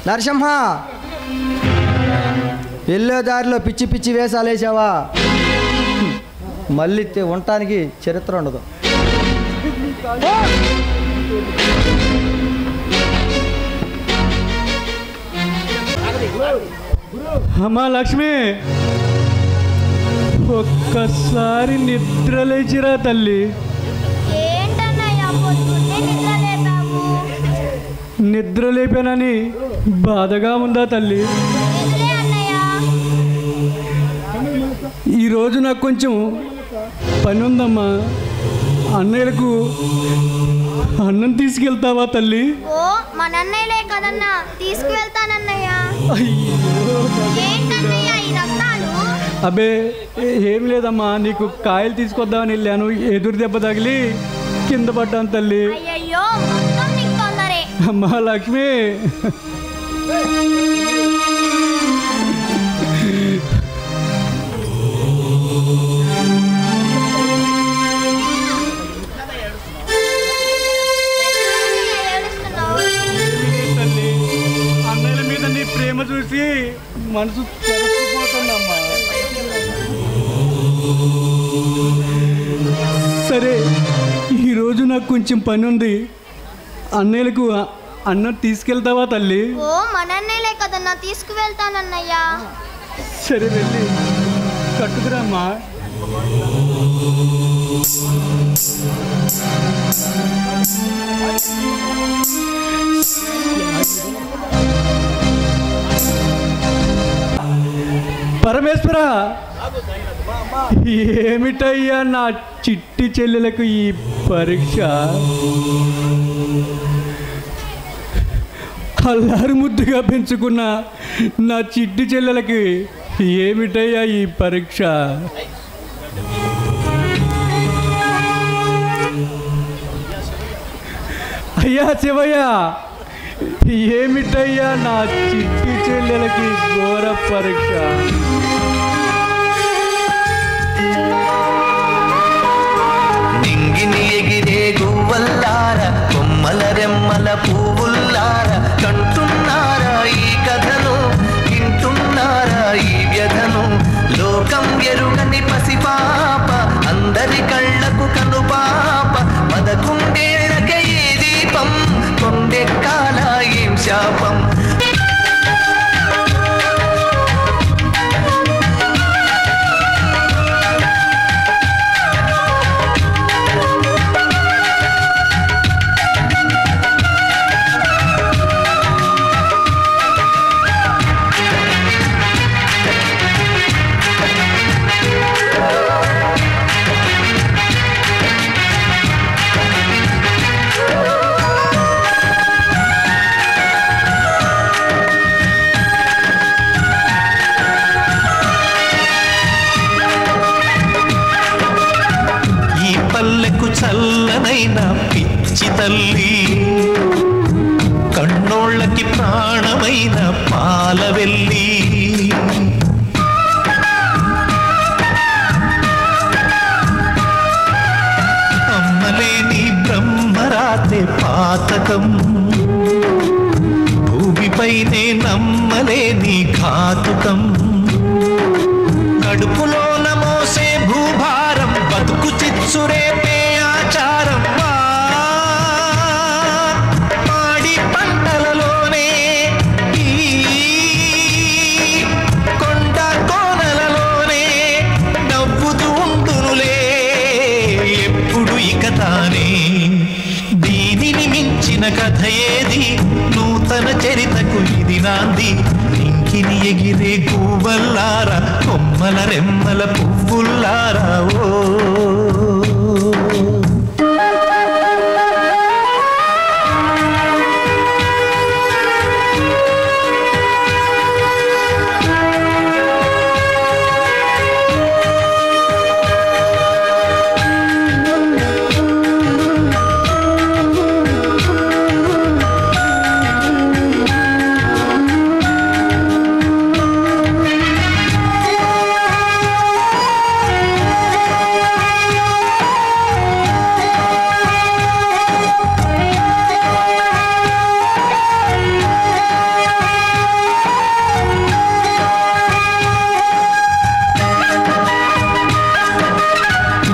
[SPEAKER 13] నరసింహ, వెళ్ళే దారిలో పిచ్చి పిచ్చి వేషాలు వేసావా, మళ్ళీ ఉండటానికి చరిత్ర ఉండదు.
[SPEAKER 10] అమ్మా లక్ష్మి, ఒక్కసారి నిద్ర లేచిరా తల్లి. నిద్ర లేపానని బాధగా ఉందా తల్లి? ఈరోజు నాకు కొంచెం పని ఉందమ్మా. అన్నయ్యలకు అన్నం తీసుకెళ్తావా తల్లి?
[SPEAKER 6] ఓ మన అన్నయ్యలే కదన్నా, తీసుకువెళ్తానన్నయ్య. ఏంటన్నయ్య ఈ రక్తాలు?
[SPEAKER 10] అబ్బే ఏం లేదమ్మా, నీకు కాయలు తీసుకొద్దామని వెళ్ళాను, ఎదురు దెబ్బ తగిలి కింద పడ్డాను తల్లి.
[SPEAKER 6] అయ్యయ్యో మొత్తం నీకు తొందరే.
[SPEAKER 10] అమ్మా లక్ష్మి, అన్నయ్యల మీద నీ ప్రేమ చూసి మనసు తరుక్కుపోతుందమ్మా. సరే ఈరోజు నాకు కొంచెం పని ఉంది, అన్నయ్యలకు అన్నం తీసుకెళ్తావా తల్లి?
[SPEAKER 6] ఓ మన అన్నయ్యలే కదన్నా, తీసుకువెళ్తానన్నయ్య.
[SPEAKER 10] సరే వెళ్ళి కట్టుకురామ్మా. పరమేశ్వర, ఏమిటయ్యా నా చిట్టి చెల్లెలకు ఈ పరీక్ష? అల్లారు ముద్దుగా పెంచుకున్న నా చిట్టి చెల్లెలకి ఏమిటయ్యా ఈ పరీక్ష? అయ్యా శివయ్య, ఏమిటయ్యా నా చిట్టి చెల్లెలకి ఘోర పరీక్ష?
[SPEAKER 3] నింగిని ఎగిరే గువ్వల్లార, కొమ్మల రెమ్మల పువ్వుల్లార, కంటున్నారా ఈ కథను, వింటున్నారా ఈ వ్యధను? లోకం ఎరుగని పసిపాప, అందరి కళ్ళకు కనుపాప, పదకొండేళ్లక ఈ దీపం, కొండెక్కాల ఏం శాపం? పల్లెకు చల్లనైన పిచ్చి తల్లి, కన్నోళ్ళకి ప్రాణమైన పాలవెల్లి అమ్మలేని బ్రహ్మరాతే పాతకం భూమిపైనే నమ్మలేని ఘాతుకం కడుపులోన మోసే భూభారం బతుకు చిచ్చురేపే ఆచారం పాడి పంటలలోనే ఈ కొండ కోనలలోనే నవ్వుతూ ఉండునులే ఎప్పుడు ఇక తానే దీనిని మించిన కథ ఏది నూతన చరితకు ఇది నాంది ఇంకిని ఎగిరే గువ్వల్లారా కొమ్మల రెమ్మల పువ్వుల్లారా ఓ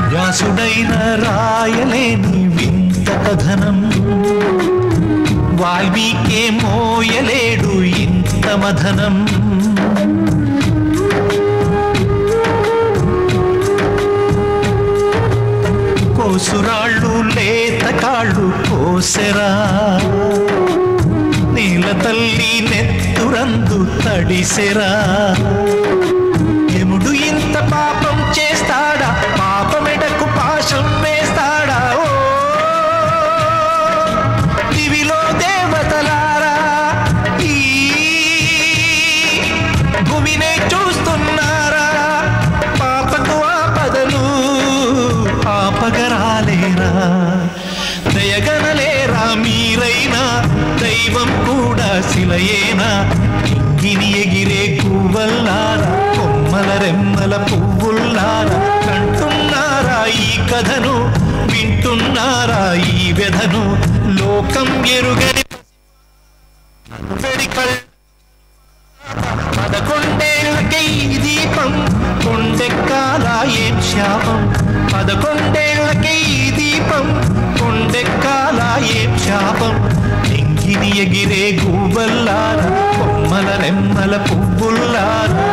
[SPEAKER 3] వ్యాసుడైన రాయలేని వింత కథనం వాల్మీకే మోయలేడు ఇంత మథనం కోసురాళ్ళు లేత కాళ్ళు కోసెరా నీల తల్లి నెత్తురందు తడిసెరా యముడు ఇంత పాపం చేస్తాడా పాపమెడకు పాశం వేస్తాడా ఓ దివిలో దేవతలారా ఈ భూమినే చూస్తున్నారా పాపకు ఆపదలు ఆపగరాలేరా దయగనలేరా మీరైనా దైవం కూడా శిలయేనా ఇంగిని ఎగిరే గువ్వల్లారా కొమ్మల రెమ్మల పువ్వుల్లారా కంటున్నారా ఈ కథను వింటున్నారా ఈ వ్యధను లోకం ఎరుగని పదకొండేళ్లకే ఈ దీపం కొండెక్కాల ఏం శాపం 11 ఈ దీపం కొండెక్కాల ఏం శాపం ఇంగిని ఎగిరే గువ్వల్లారా కొమ్మల రెమ్మల పువ్వుల్లారా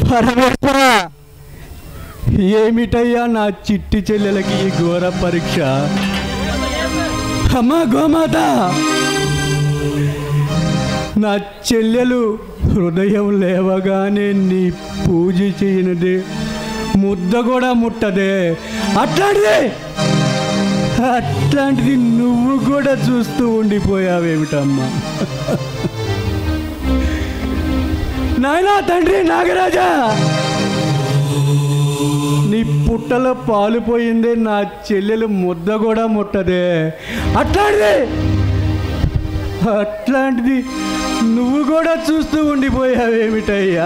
[SPEAKER 10] పరమేశ్వర ఏమిటయ్యా నా చిట్టి చెల్లెలకి ఈ ఘోర పరీక్ష అమ్మా గోమాత నా చెల్లెలు హృదయం లేవగానే నీ పూజ చేయనిది ముద్ద కూడా ముట్టదే అట్లాంటిది నువ్వు కూడా చూస్తూ ఉండిపోయావేమిటమ్మా నాయనా తండ్రి నాగరాజా నీ పుట్టలో పాలు పోయిందే నా చెల్లెలు ముద్ద కూడా ముట్టదే అట్లాంటిది నువ్వు కూడా చూస్తూ ఉండిపోయావేమిటయ్యా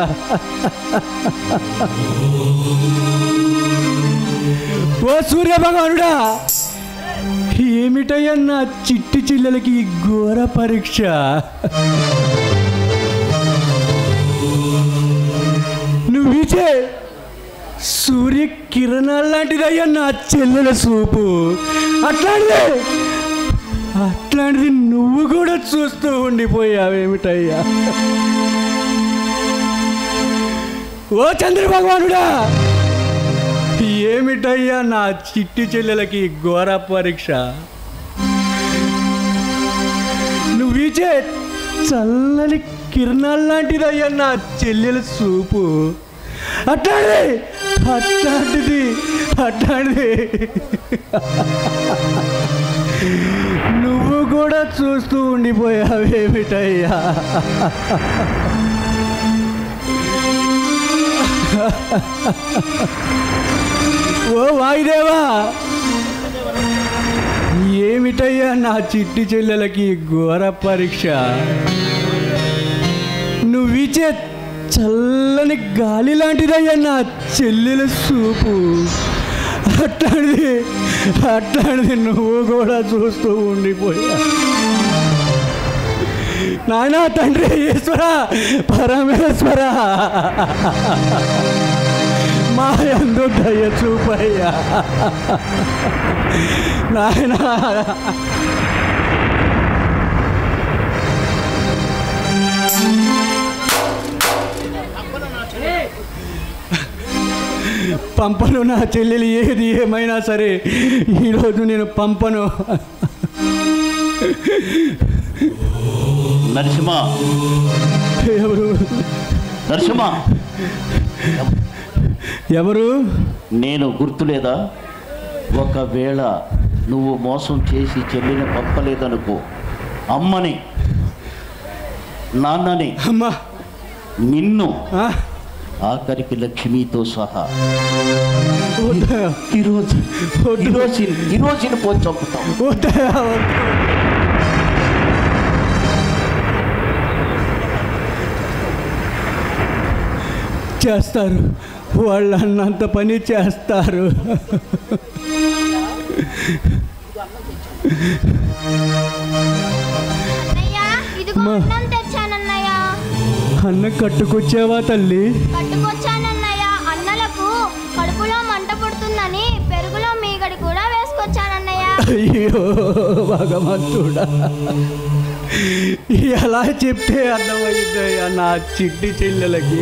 [SPEAKER 10] ఓ సూర్య భగవానుడా ఏమిటయ్యా నా చిట్టి చెల్లెలకి ఈ ఘోర పరీక్ష నువ్విచే సూర్య కిరణాలు లాంటిదయ్యా నా చెల్లెల చూపు అట్లాంటిది నువ్వు కూడా చూస్తూ ఉండిపోయావేమిటయ్యా ఓ చంద్ర భగవానుడా ఏమిటయ్యా నా చిట్టి చెల్లెలకి ఘోర పరీక్ష నువ్విచే చల్లని కిరణాలు లాంటిదయ్యా నా చెల్లెల చూపు అట్లాంటిది నువ్వు కూడా చూస్తూ ఉండిపోయావేమిటయ్యా ఓ వాయుదేవా ఏమిటయ్యా నా చిట్టి చెల్లెలకి ఘోర పరీక్ష? నువ్విచ్చే చల్లని గాలి లాంటిదయ్యా నా చెల్లెల చూపు. అట్లాంటిది నువ్వు కూడా చూస్తూ ఉండిపోయా. నాయనా తండ్రి ఈశ్వర పరమేశ్వర, మా యందు దయ చూపయ్యా నాయనా. పంపను నా చెల్లెలు, ఏది ఏమైనా సరే ఈరోజు నేను పంపను.
[SPEAKER 14] నరసింహ,
[SPEAKER 10] ఎవరు
[SPEAKER 14] నరసింహ,
[SPEAKER 10] ఎవరు?
[SPEAKER 14] నేను గుర్తులేదా? ఒకవేళ నువ్వు మోసం చేసి చెల్లిని పంపలేదనుకో, అమ్మని నాన్నని
[SPEAKER 10] అమ్మా
[SPEAKER 14] నిన్ను ఆఖరికి లక్ష్మితో సహా ఈరోజు పోయి చంపుతాం.
[SPEAKER 10] చేస్తారు, వాళ్ళు అన్నంత పని చేస్తారు. అన్న కట్టుకొచ్చావా తల్లి?
[SPEAKER 6] కట్టుకొచ్చానన్నయ్య. అన్నలకు కడుపులో మంట పుడుతుందని పెరుగులో మీగడి కూడా వేసుకొచ్చానన్నయ్య.
[SPEAKER 10] అయ్యో భగవంతుడా, ఎలా చెప్తే అర్థమైందయ్యా నా చిట్టి చెల్లెలకి?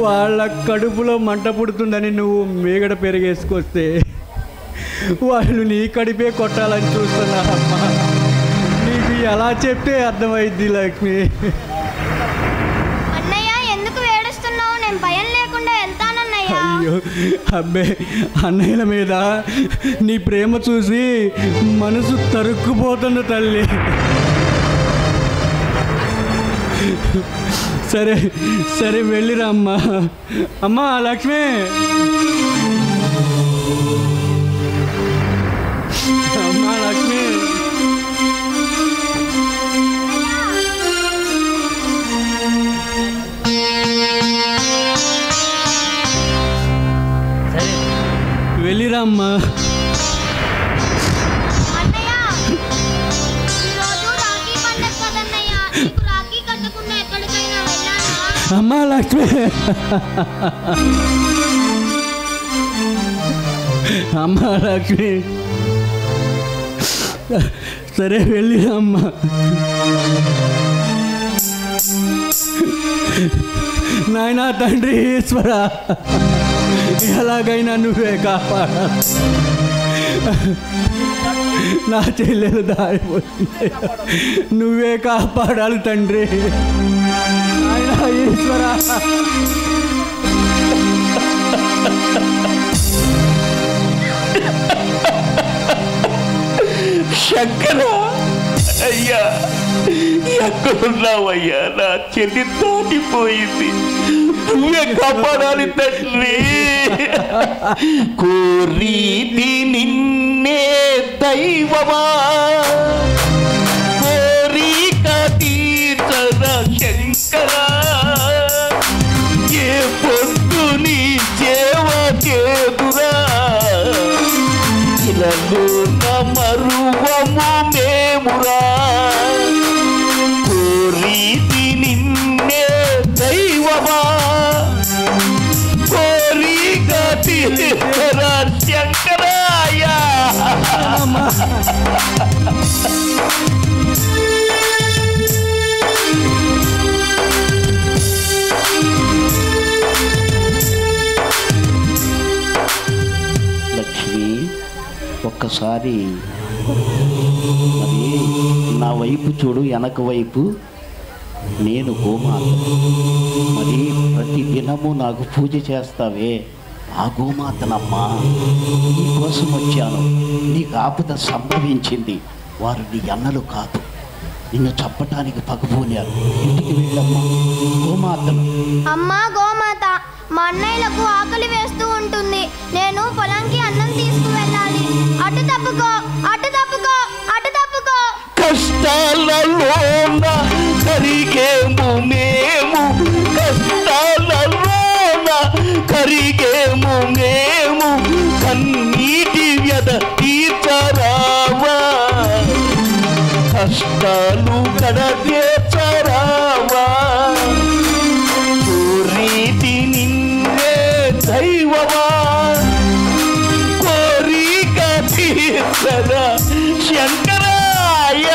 [SPEAKER 10] వాళ్ళ కడుపులో మంట పుడుతుందని నువ్వు మీగడ పెరిగేసుకొస్తే వాళ్ళు నీ కడిపే కొట్టాలని చూస్తున్నారమ్మా. నీకు ఎలా చెప్తే అర్థమైంది లక్ష్మి?
[SPEAKER 6] అన్నయ్య ఎందుకు ఏడుస్తున్నావు? నేను భయం లేకుండా వెళ్తానన్నయ్య.
[SPEAKER 10] అయ్యో అబ్బే, అన్నయ్యల మీద నీ ప్రేమ చూసి మనసు తరుక్కుపోతుంది తల్లి. సరే సరే వెళ్ళిరా అమ్మా. అమ్మా లక్ష్మి, అమ్మా లక్ష్మి. వెళ్ళిరా అమ్మా. అమ్మా లక్ష్మి, అమ్మా లక్ష్మి, సరే వెళ్ళిరా అమ్మా. నాయనా తండ్రి ఈశ్వర, ఎలాగైనా నువ్వే కాపాడ. నా చెల్లెలు దారిపోతుంది, నువ్వే కాపాడాలి తండ్రి. నాయనా ఈశ్వర.
[SPEAKER 14] శంకర, అయ్యా ఎక్కడున్నావయ్యా? నా చెల్లి తోటిపోయింది, నువ్వే కాపాడాలి తండ్రి. కోరీది నిన్నే దైవమా, కోరిక తీర్చర శంకర. ఏ పొద్దు నీ సేవ చేదురా, ఇలాలో మరువము మేమురా. కోరీది నిన్నే దైవమా, కోరిక తీర్చర శంకరాయ. లక్ష్మి, ఒక్కసారి మరి నా వైపు చూడు, వెనక వైపు నేను గోమాత. మరి ప్రతి దినము నాకు పూజ చేస్తావే, ఆ గోమాతనమ్మా. నీకోసం వచ్చాను. నీకు ఆపద సంభవించింది, వారు నీ అన్నలు కాదు, నిన్ను చంపటానికి పగబోలారు. ఇంటికి వెళ్ళమ్మా, గోమాతను.
[SPEAKER 6] అమ్మా గోమాత, మా అన్నయ్యలకు ఆకలి వేస్తూ ఉంటుంది. నేను పొలంకి అన్నం తీసుకువెళ్ళాలి. అటు తప్పుకో, అటు
[SPEAKER 14] కష్టాలలోన కరిగేము మేము కష్టాలలోన కరిగేము మేము కన్నీటి వ్యధ తీర్చరావా కష్టాలు కడతీర్చరావా కోరీతి నిన్నే దైవమా కోరిక తీర్చరా శంకరాయ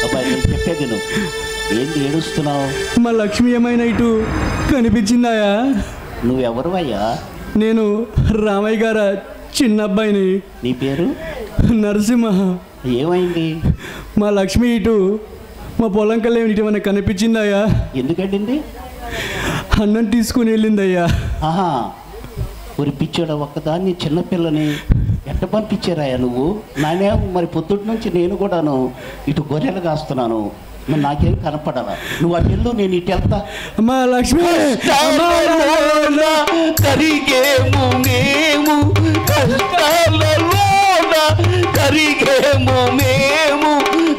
[SPEAKER 14] అబ్బాయి చెప్పేది నువ్వు ఏంటి ఏడుస్తున్నావు?
[SPEAKER 10] మా లక్ష్మి ఏమైనా ఇటు కనిపించిందాయా?
[SPEAKER 14] నువ్వెవరు అయ్యా?
[SPEAKER 10] నేను రామయ్య గారు చిన్న అబ్బాయిని.
[SPEAKER 14] నీ పేరు?
[SPEAKER 10] నరసింహ.
[SPEAKER 14] ఏమైంది?
[SPEAKER 10] మా లక్ష్మి ఇటు మా పొలం కల్లా ఇటు ఏమైనా కనిపించిందయ్యా?
[SPEAKER 14] ఎందుకండి?
[SPEAKER 10] అన్నం తీసుకుని వెళ్ళిందయ్యా.
[SPEAKER 14] ఆహా, ఒక పిచ్చాడు ఒక్కదాన్ని చిన్నపిల్లని ఎట్ట పంపించారాయా నువ్వు? నానే మరి పొద్దుటి నుంచి నేను కూడాను ఇటు గొర్రెలు కాస్తున్నాను, మరి నాకేం కనపడరా? నువ్వు అటు వెళ్ళు, నేను ఇటు వెళ్తా.
[SPEAKER 10] మా లక్ష్మి
[SPEAKER 14] కరిగేము మేము కష్టాలలోన కరిగేము మేము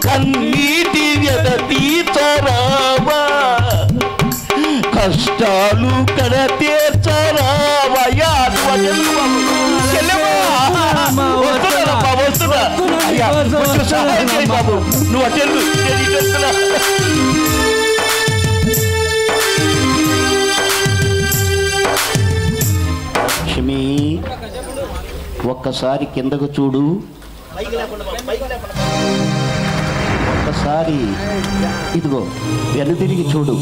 [SPEAKER 14] కన్నీటి వ్యధ తీర్చరావా కష్టాలు కడ తీర్చరావయ్యా. బాబు నువ్వు అటెండు లక్ష్మి ఒక్కసారి కిందకు చూడు, ఒక్కసారి ఇదిగో వెను తిరిగి చూడు.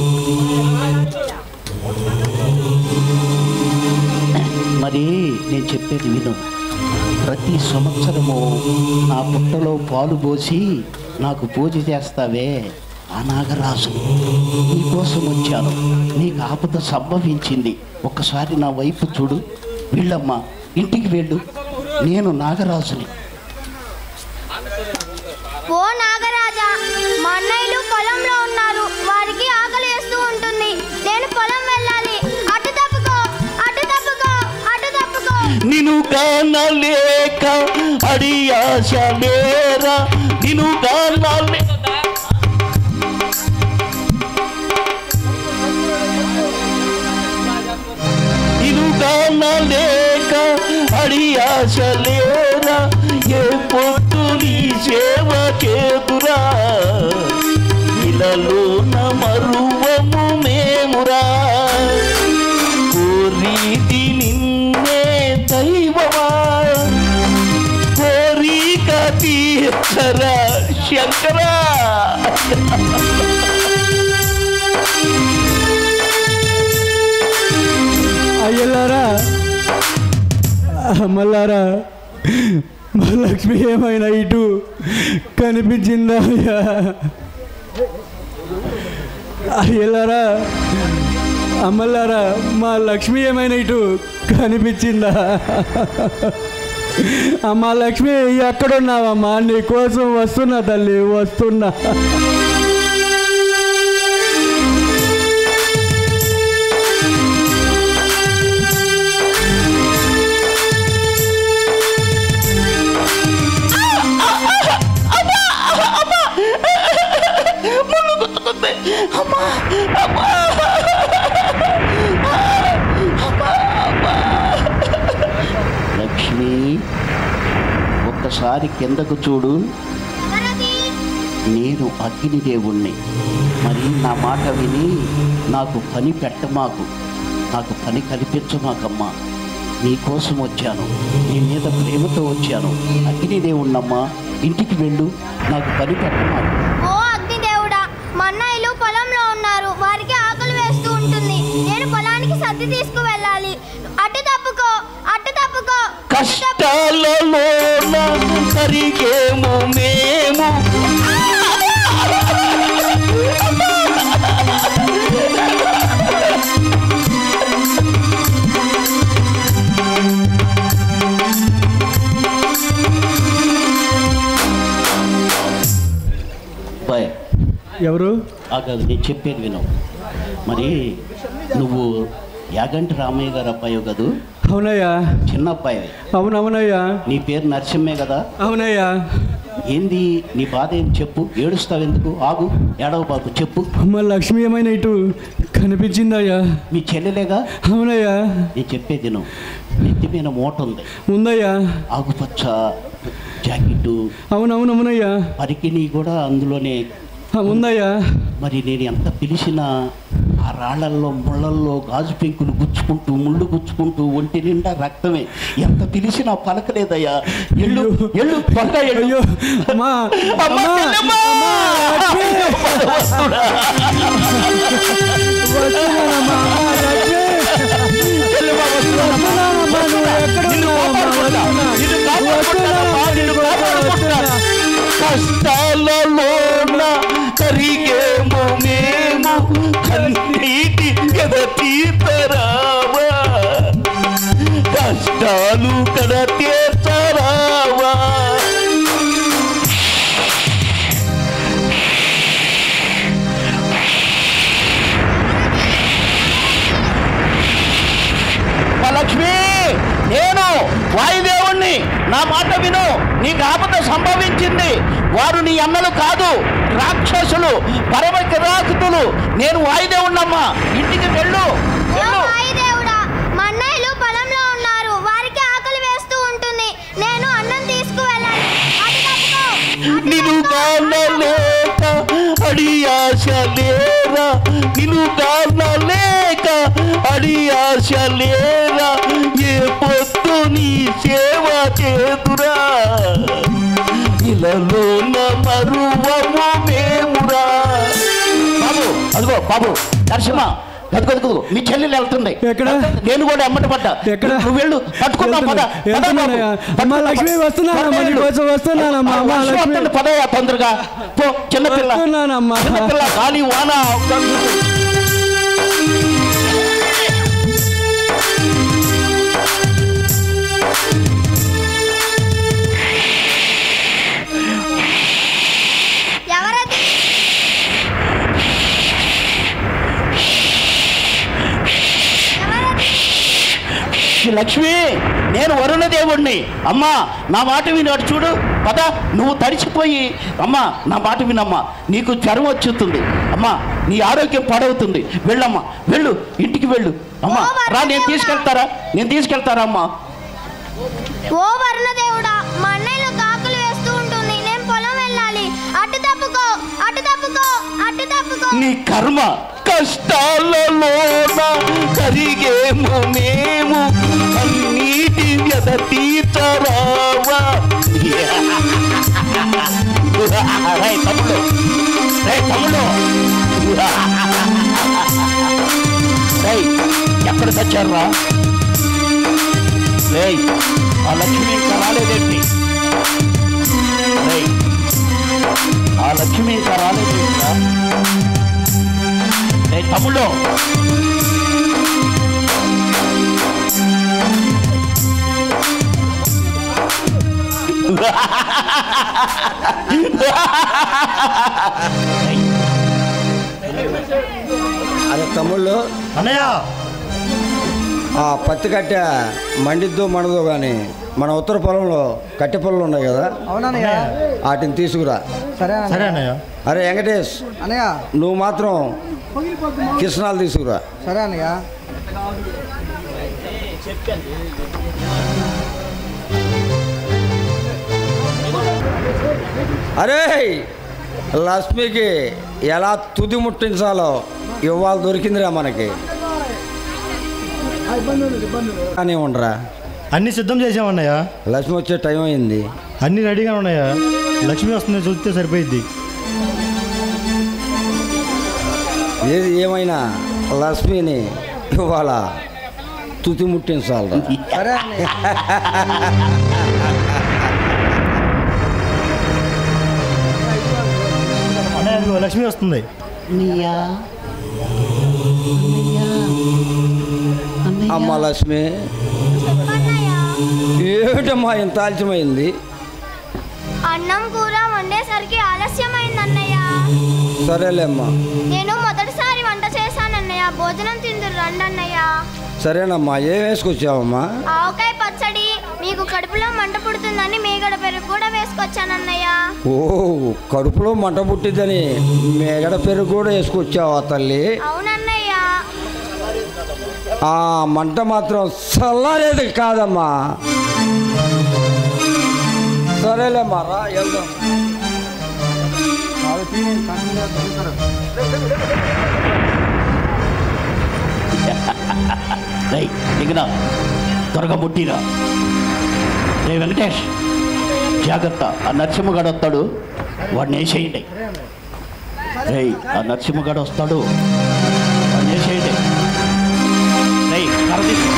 [SPEAKER 14] మరి నేను చెప్పేది విను. ప్రతి సంవత్సరము నా పుట్టలో పాలు పోసి నాకు పూజ చేస్తావే ఆ నాగరాజు నీకోసం వచ్చాను. నీకు ఆపద సంభవించింది, ఒక్కసారి నా వైపు చూడు. వెళ్ళమ్మా, ఇంటికి వెళ్ళు, నేను నాగరాజుని.
[SPEAKER 6] ఓ నాగరాజా, మా అన్నయ్యలు పొలంలో ఉన్నారు, వారికి ఆకలి వేస్తూ ఉంటుంది. నేను పొలం వెళ్ళాలి. అటు తప్పుకో, అటు తప్పుకో, అటు తప్పుకో.
[SPEAKER 14] నిన్ను కానలేక అడియాశ లేరా, నిన్ను కానలే నిన్ను కానలేక అడియాశ లేరా, ఏ పొద్దు నీ సేవ చేతురా, ఇలలో మరువము మేమురా, కోరీతి నిన్నే దైవమా, కోరిక తీర్చరా శంకరా.
[SPEAKER 10] అయ్యలారా, అమ్మలారా, మా లక్ష్మి ఏమైనా ఇటు కనిపించిందా? అయ్యలారా, అమ్మలారా, మా లక్ష్మి ఏమైనా ఇటు కనిపించిందా? అమ్మా లక్ష్మి, ఎక్కడున్నావమ్మా? నీ కోసం వస్తున్నా తల్లి, వస్తున్నా.
[SPEAKER 14] లక్ష్మి ఒక్కసారి కిందకు చూడు. నేను అగ్నిదేవుణ్ణి, మరి నా మాట విని నాకు పని పెట్టమాకు, నాకు పని కల్పించమాకమ్మా. నీకోసం వచ్చాను, నీ మీద ప్రేమతో వచ్చాను. అగ్నిదేవుణ్ణమ్మా, ఇంటికి వెళ్ళు, నాకు పని పెట్టమాకు.
[SPEAKER 6] ఓ అగ్నిదేవుడా, మా అన్నయ్యలు పొలంలో ఉన్నారు, వారికి ఆకలి వేస్తూ ఉంటుంది. నేను పొలానికి సర్ది తీసుకువెళ్ళాలి. అటు తప్పుకో, అటు తప్పుకో.
[SPEAKER 14] కష్టాలలో కరిగేము మేము
[SPEAKER 10] ఎవరు?
[SPEAKER 14] నేను చెప్పేది విను. మరి నువ్వు యాగంటి రామయ్య గారు అబ్బాయి కదూ?
[SPEAKER 10] అవునయ్యా.
[SPEAKER 14] చిన్న అబ్బాయి.
[SPEAKER 10] అవునవునయ్యా.
[SPEAKER 14] నీ పేరు నరసింహే కదా?
[SPEAKER 10] అవునయ్యా.
[SPEAKER 14] ఏంది నీ బాధ ఏం చెప్పు, ఏడుస్తావు ఎందుకు? ఆగు, ఏడవ బాబు చెప్పు.
[SPEAKER 10] అమ్మ లక్ష్మి ఏమైనా ఇటు కనిపించిందయ్యా.
[SPEAKER 14] మీ చెల్లెలేగా?
[SPEAKER 10] అవునయ్యా.
[SPEAKER 14] నేను చెప్పేది నువ్వు, నెత్తి మీద మూట ఉంది.
[SPEAKER 10] ఉందయ్యా.
[SPEAKER 14] ఆకుపచ్చ జాకెట్టు.
[SPEAKER 10] అవునవునవునయ్యా.
[SPEAKER 14] పరికిణి కూడా అందులోనే
[SPEAKER 10] ఉందయ్యా.
[SPEAKER 14] మరి నేను ఎంత పిలిచినా ఆ రాళ్లల్లో ముళ్ళల్లో గాజు పెంకులు గుచ్చుకుంటూ ముళ్ళు గుచ్చుకుంటూ ఒంటి నిండా రక్తమే. ఎంత పిలిచినా పలకలేదయ్యా. ఎళ్ళు ఎళ్ళు త్వరగా ఎళ్ళు. కష్టాలలోన కరిగేమో మేము, కన్నీటి కథ తీర్చరావా, కష్టాలు కథ తీర్చరావా. లక్ష్మి, నేను వాయుదేవుణ్ణి, నా మాట విను. నీకు ఆపద సంభవించింది. వారు నీ అన్నలు కాదు, రాక్షసులు, పరమ కిరాకుతులు. నేను వాయుదేవుణ్ణమ్మా, ఇంటికి వెళ్ళు.
[SPEAKER 6] మన్నయ్యలు పొలంలో ఉన్నారు, వారికి ఆకలి వేస్తూ ఉంటుంది. నేను అన్నం తీసుకువెళ్ళాలి.
[SPEAKER 14] నిన్ను కానలేక అడి ఆశ లేరా, నిన్ను కానలేక అడి ఆశ లేరా, ఏ పొత్తు నీ సేవ చేదురా, ఇలలో మరువము మేమురా. బాబు అదిగో బాబు నరసింహ, గదుగదుగు మీ చెల్లెలు వెళ్తుంది. నేను కూడా అమ్మటి పడ్డా. నువ్వు వెళ్ళు, పట్టుకుందాం.
[SPEAKER 10] లక్ష్మి వస్తున్నానమ్మా.
[SPEAKER 14] పదయ్యా తొందరగా పో. చిన్నపిల్ల చిన్నపిల్ల గాలి వాన. లక్ష్మి, నేను వరుణదేవుణ్ణి. అమ్మా నా మాట విని అటు చూడు. పద, నువ్వు తడిచిపోయి. అమ్మా నా మాట వినమ్మా, నీకు జ్వరం వచ్చుతుంది. అమ్మా నీ ఆరోగ్యం పాడవుతుంది. వెళ్ళమ్మా, వెళ్ళు, ఇంటికి వెళ్ళు. అమ్మా రా, నేను తీసుకెళ్తారా అమ్మా.
[SPEAKER 6] ఓ వరుణదేవుడా, మా అన్నయ్యలో కాకులు వేస్తూ ఉంటుంది. నేను పొలం వెళ్ళాలి. అటు తప్పుకో, అటు తప్పుకో, అటు తప్పుకో.
[SPEAKER 14] నీ కర్మ. కష్టాలలోన కరిగేమో మేము, కన్నీటి వ్యధ తీర్చరావా. తమ్ముడు ఎక్కడ తెచ్చారా? ఆ లక్ష్మి ఇంకా రాలేదేంటి? ఆ లక్ష్మి ఇంకా రాలేదేంట్రా? తమ్ముడు
[SPEAKER 9] అదే తమ్ముళ్ళు
[SPEAKER 1] అన్నయ్య,
[SPEAKER 9] ఆ పత్తి కట్టె మండిద్దో మనదో కానీ మన ఉత్తర పొలంలో కట్టె పొలాలు ఉన్నాయి కదా,
[SPEAKER 13] అవునన్నయ్య,
[SPEAKER 9] వాటిని తీసుకురా.
[SPEAKER 13] సరే
[SPEAKER 1] అన్నయ్య.
[SPEAKER 9] అరే వెంకటేష్
[SPEAKER 13] అన్నయ్య,
[SPEAKER 9] నువ్వు మాత్రం కిసనాలు తీసుకురా.
[SPEAKER 13] సరే అన్నయ్య.
[SPEAKER 9] అరే లక్ష్మికి ఎలా తుది ముట్టించాలో ఇవాళ దొరికిందిరా మనకి. కానీ ఉండరా,
[SPEAKER 1] అన్నీ సిద్ధం చేసామన్నయ్య.
[SPEAKER 9] లక్ష్మి వచ్చే టైం అయింది.
[SPEAKER 1] అన్నీ రెడీగా ఉన్నాయా? లక్ష్మి వస్తుంది, చూస్తే సరిపోయిద్ది.
[SPEAKER 9] ఏది ఏమైనా లక్ష్మిని ఇవాళ తుది ముట్టించాలరా.
[SPEAKER 13] సరే
[SPEAKER 1] అన్నయ్య, లక్ష్మి వస్తుంది.
[SPEAKER 9] అమ్మ లక్ష్మి, ఏమిటమ్మా ఇంత ఆలస్యమైంది?
[SPEAKER 6] అన్నం కూర వండేసరికి ఆలస్యమైంది అన్నయ్య.
[SPEAKER 9] సరేలేమ్మా.
[SPEAKER 6] నేను మొదటిసారి వంట చేశానన్నయ్య, భోజనం తిందురు రండి అన్నయ్య.
[SPEAKER 9] సరేనమ్మా, ఏం వేసుకొచ్చావమ్మా?
[SPEAKER 6] ఆవకాయ పచ్చడి, మీకు కడుపులో మంట పుడుతుందని మేగడ పెరుగు కూడా వేసుకొచ్చానన్నయ్య.
[SPEAKER 9] ఓ, కడుపులో మంట పుట్టిద్దని మేగడ పెరుగు కూడా వేసుకొచ్చావా తల్లి?
[SPEAKER 6] అవునన్నయ్య.
[SPEAKER 9] ఆ మంట మాత్రం చల్లలేదు కాదమ్మా. సరేలేమ్మా, రా వెళ్దాం.
[SPEAKER 14] దిగినా త్వరగా ముట్టిరా. రే వెంకటేష్, జాగ్రత్త, ఆ నరసింహగాడు వస్తాడు, వాడిని వేసేయండి. రే, ఆ నరసింహగాడు వస్తాడు, వాడిని వేసేయండి. రే, కరదీసు.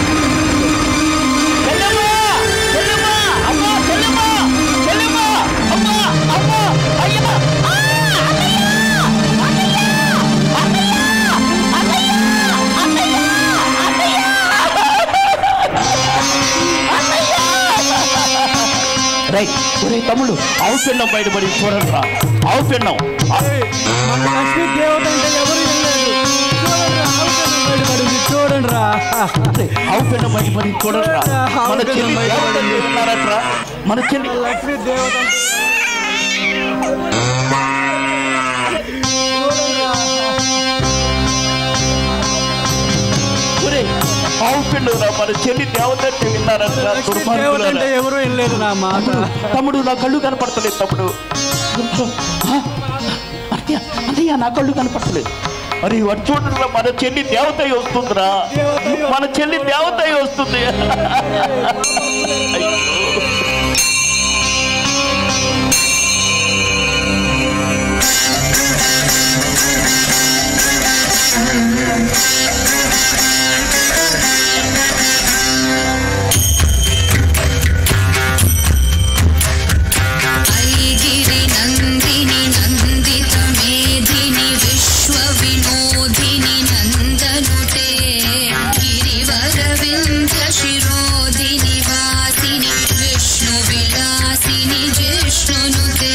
[SPEAKER 14] తమ్ముడు, ఆవు పిండం బయటపడి చూడండి రా. ఆవు పిండం
[SPEAKER 10] లక్ష్మీ దేవత అంటే ఎవరు చూడండి రా.
[SPEAKER 14] ఆవు పిండం బయటపడి చూడండి రా. మన చెల్లి ఉన్నారట్రా, మన చెల్లి
[SPEAKER 10] లక్ష్మీ దేవత.
[SPEAKER 14] ఆవు పిండు రా, మన చెల్లి దేవత అంటే విన్నారట్రా.
[SPEAKER 10] అంటే ఎవరు వెళ్ళలేదు నా మాట.
[SPEAKER 14] తమ్ముడు, నా కళ్ళు కనపడతలేదు తమ్ముడు. అన్నయ్య, నా కళ్ళు కనపడతలేదు. అరే వాడు చూడరా, మన చెల్లి దేవత వస్తుందిరా, మన చెల్లి దేవత వస్తుంది.
[SPEAKER 4] ఐగిరి నందిని నందిత మేధిని విశ్వ వినోదిని నందనుతే గిరివర వింధ్య శిరోధిని వాసిని విష్ణు విలాసిని జిష్ణునుతే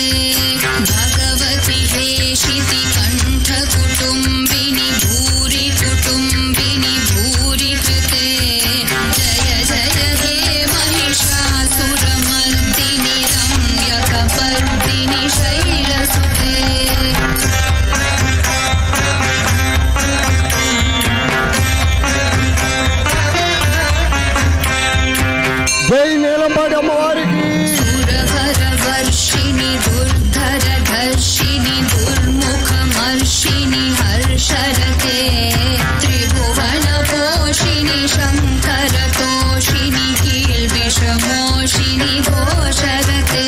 [SPEAKER 4] భగవతి వేషితి కంఠ కుటుంబిని భూరి కుటుంబిని భూరి కృతే జయ జయ హే మహిషాసురమర్దిని రమ్యకపర్దిని శైలసుతే.
[SPEAKER 12] జై నీలంబాడి అమ్మవారికి.
[SPEAKER 4] సురహర వర్షిణి దుర్ధర ఘర్షిణి దుర్ముఖమర్షిణి హర్షరతే త్రిభువన పోషిణి శంకర తోషిణి కీల్విషమోషిణి ఘోషరతే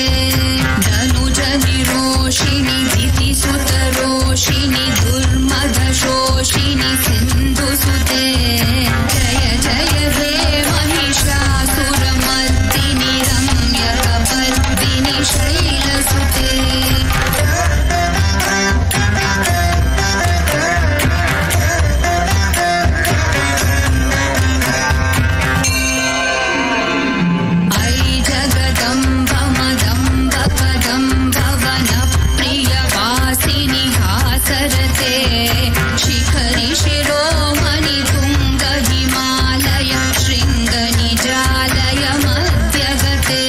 [SPEAKER 4] ధనుజ నిరోషిణి దితి సుత రోషిణి దుర్మద శోషిని సింధు సుతే జయ జయ హే మహిషాసురమర్దిని రమ్యకపర్దిని శైలసుతే. ఐ జగదంబ మదంబ పదంబ వన ప్రియ వాసిని హాసరతే శిఖరి శిరోమణి తుంగ హిమాలయ శృంగ నిజాలయ మధ్యగతే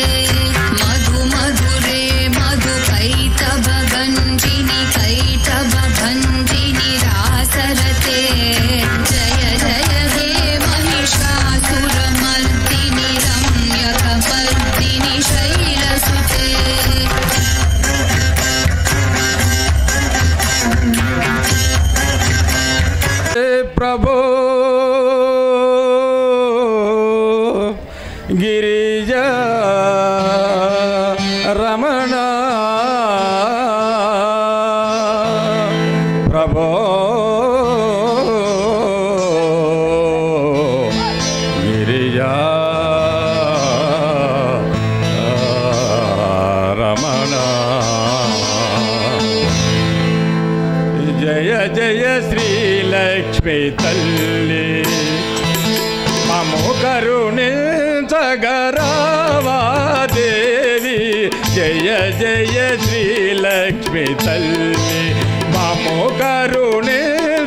[SPEAKER 4] మధు మధురే మధు కైతభ గంజిని కైతభ భంజిని రాసరతే జయ జయ హే మహిషాసురమర్దిని రమ్యకపర్దిని శైలసుతే.
[SPEAKER 7] ప్రభో గిరిజా రమణ ప్రభో గిరిజా రమణ జయ జయ శ్రీలక్ష్మి తల్లి మము కరుణించగరావా దేవి జయ జయ శ్రీలక్ష్మి తల్లి మము కరుణించగరావా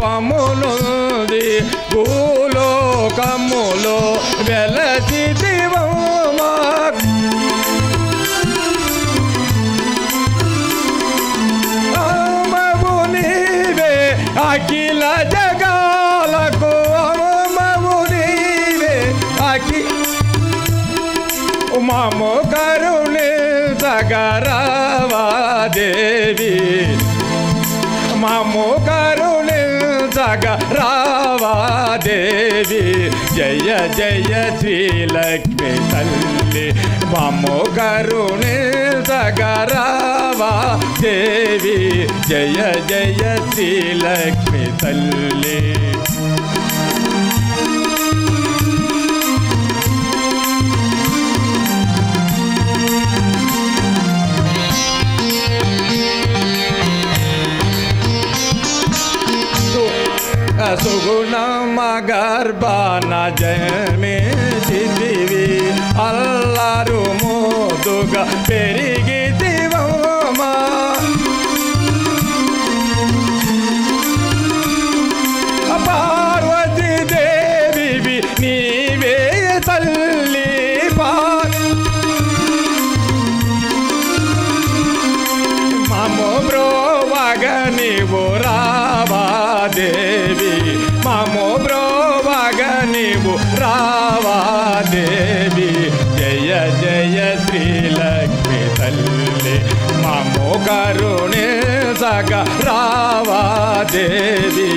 [SPEAKER 7] రూపమునుంది భూలోకములో వెలసితివమ్మా అమ్మవు నీవే అఖిల జగాలకు అమ్మవు నీవే మము కరుణించగరావా దేవి మము కరుణించగరావా దేవి జయ జయ శ్రీలక్ష్మి తల్లి మము కరుణించగరావా దేవి జయ జయ శ్రీలక్ష్మి తల్లి సుగుణమ గర్భాన జన్మించితివి అల్లరు మోదుగా పెరిగితివమ్మా పార్వతీ దేవి నీవే తల్లి మము బ్రోవగ నీవు రావా దేవి మము బ్రోవగ నీవు రావా దేవి జయ జయ శ్రీలక్ష్మి తల్లి మము కరుణించగ రావా దేవి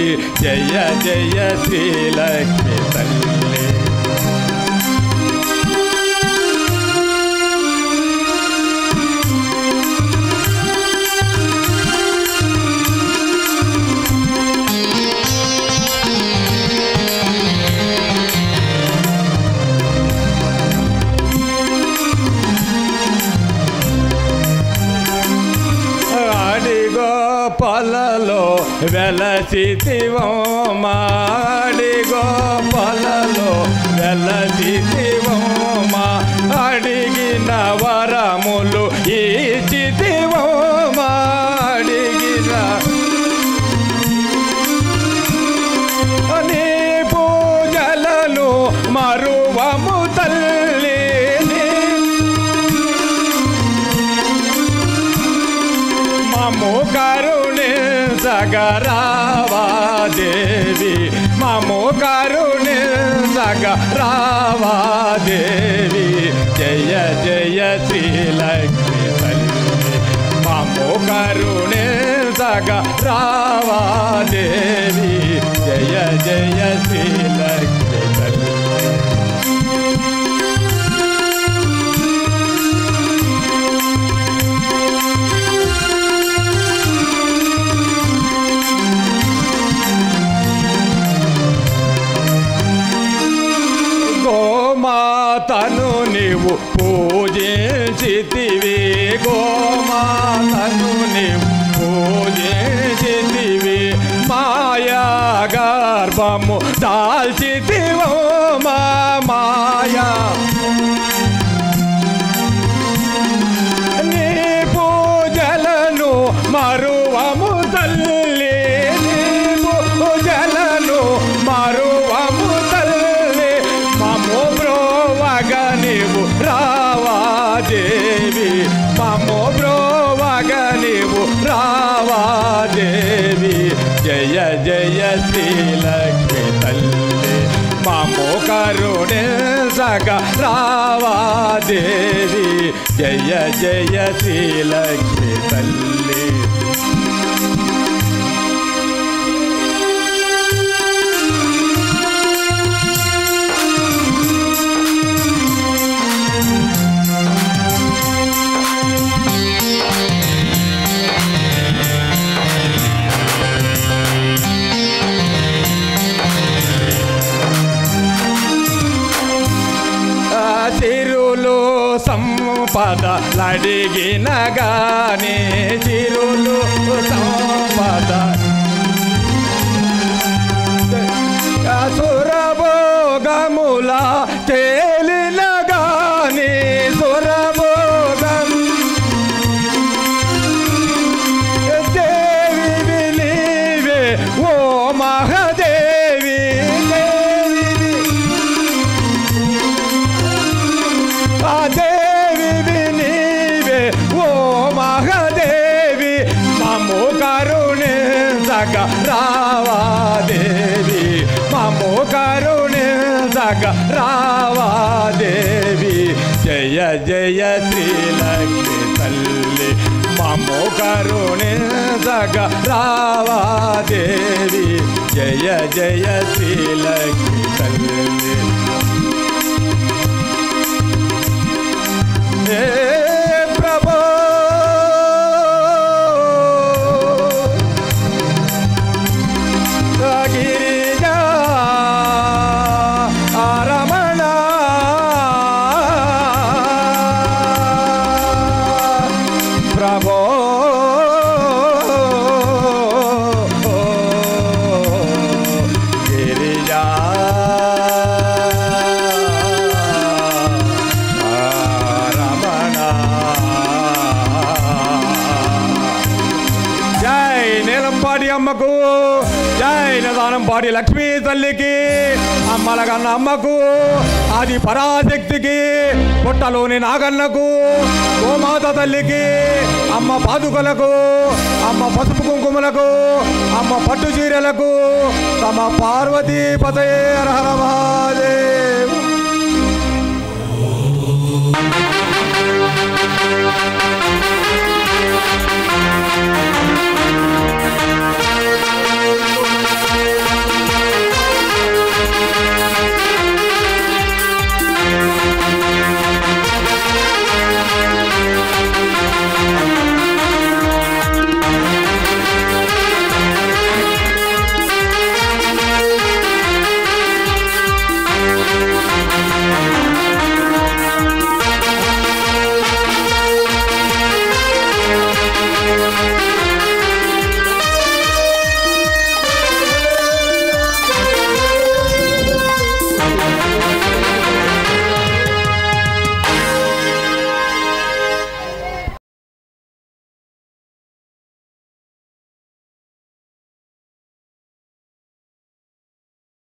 [SPEAKER 7] జయ జయ శ్రీలక్ష్మి తల్లి పొలలో వెలసితివమ్మా పొలలో వెలసితివమ్మా అడిగిన వరములు ఇచ్చితివమ్మా అడిగిన నీ పూజలను మరువము తల్లి మము కరుణించగరావా దేవి మము కరుణించగరావా దేవి జయ జయ శ్రీలక్ష్మి తల్లి మము కరుణించగరావా దేవి జయ జయ శ్రీలక్ష్మి తల్లి గోమాతను నీవు పూజించితివి గోమాతను నీవు పూజించితివి మాయా గర్భము దాల్చితివో మాయా నీ పూజలను మరువము తల్లి నీ పూజలను మరువము తల్లి మము బ్రోవగ నీవు రావా దేవి మము బ్రోవగ నీవు రావా దేవి జయ జయ శ్రీలక్ష్మి తల్లి మము కరుణించగ రావా దేవి జయ జయ శ్రీలక్ష్మి తల్లి చిరులు సంపద లడిగిన గాని చిరులు సంపద సురభోగముల తేలిన గాని సురభోగం దేవి నీవే ఓ మహా రావా దేవి మమ్ము కరుణించగ రావా దేవి జయ జయ శ్రీలక్ష్మి తల్లి మమ్ము కరుణించగ రావా దేవి జయ జయ శ్రీలక్ష్మి తల్లి హే ప్రభో గిరిజా రమణ ప్రభో గిరిజా నీలంపాటి అమ్మకు జై నిదానంపాటి లక్ష్మీ తల్లికి అమ్మల కన్న అమ్మకు ఆది పరాశక్తికి పుట్టలోని నాగన్నకు గోమాత తల్లికి అమ్మ పాదుకలకు అమ్మ పసుపు కుంకుమలకు అమ్మ పట్టు చీరలకు తమ పార్వతీ పతయే హర హర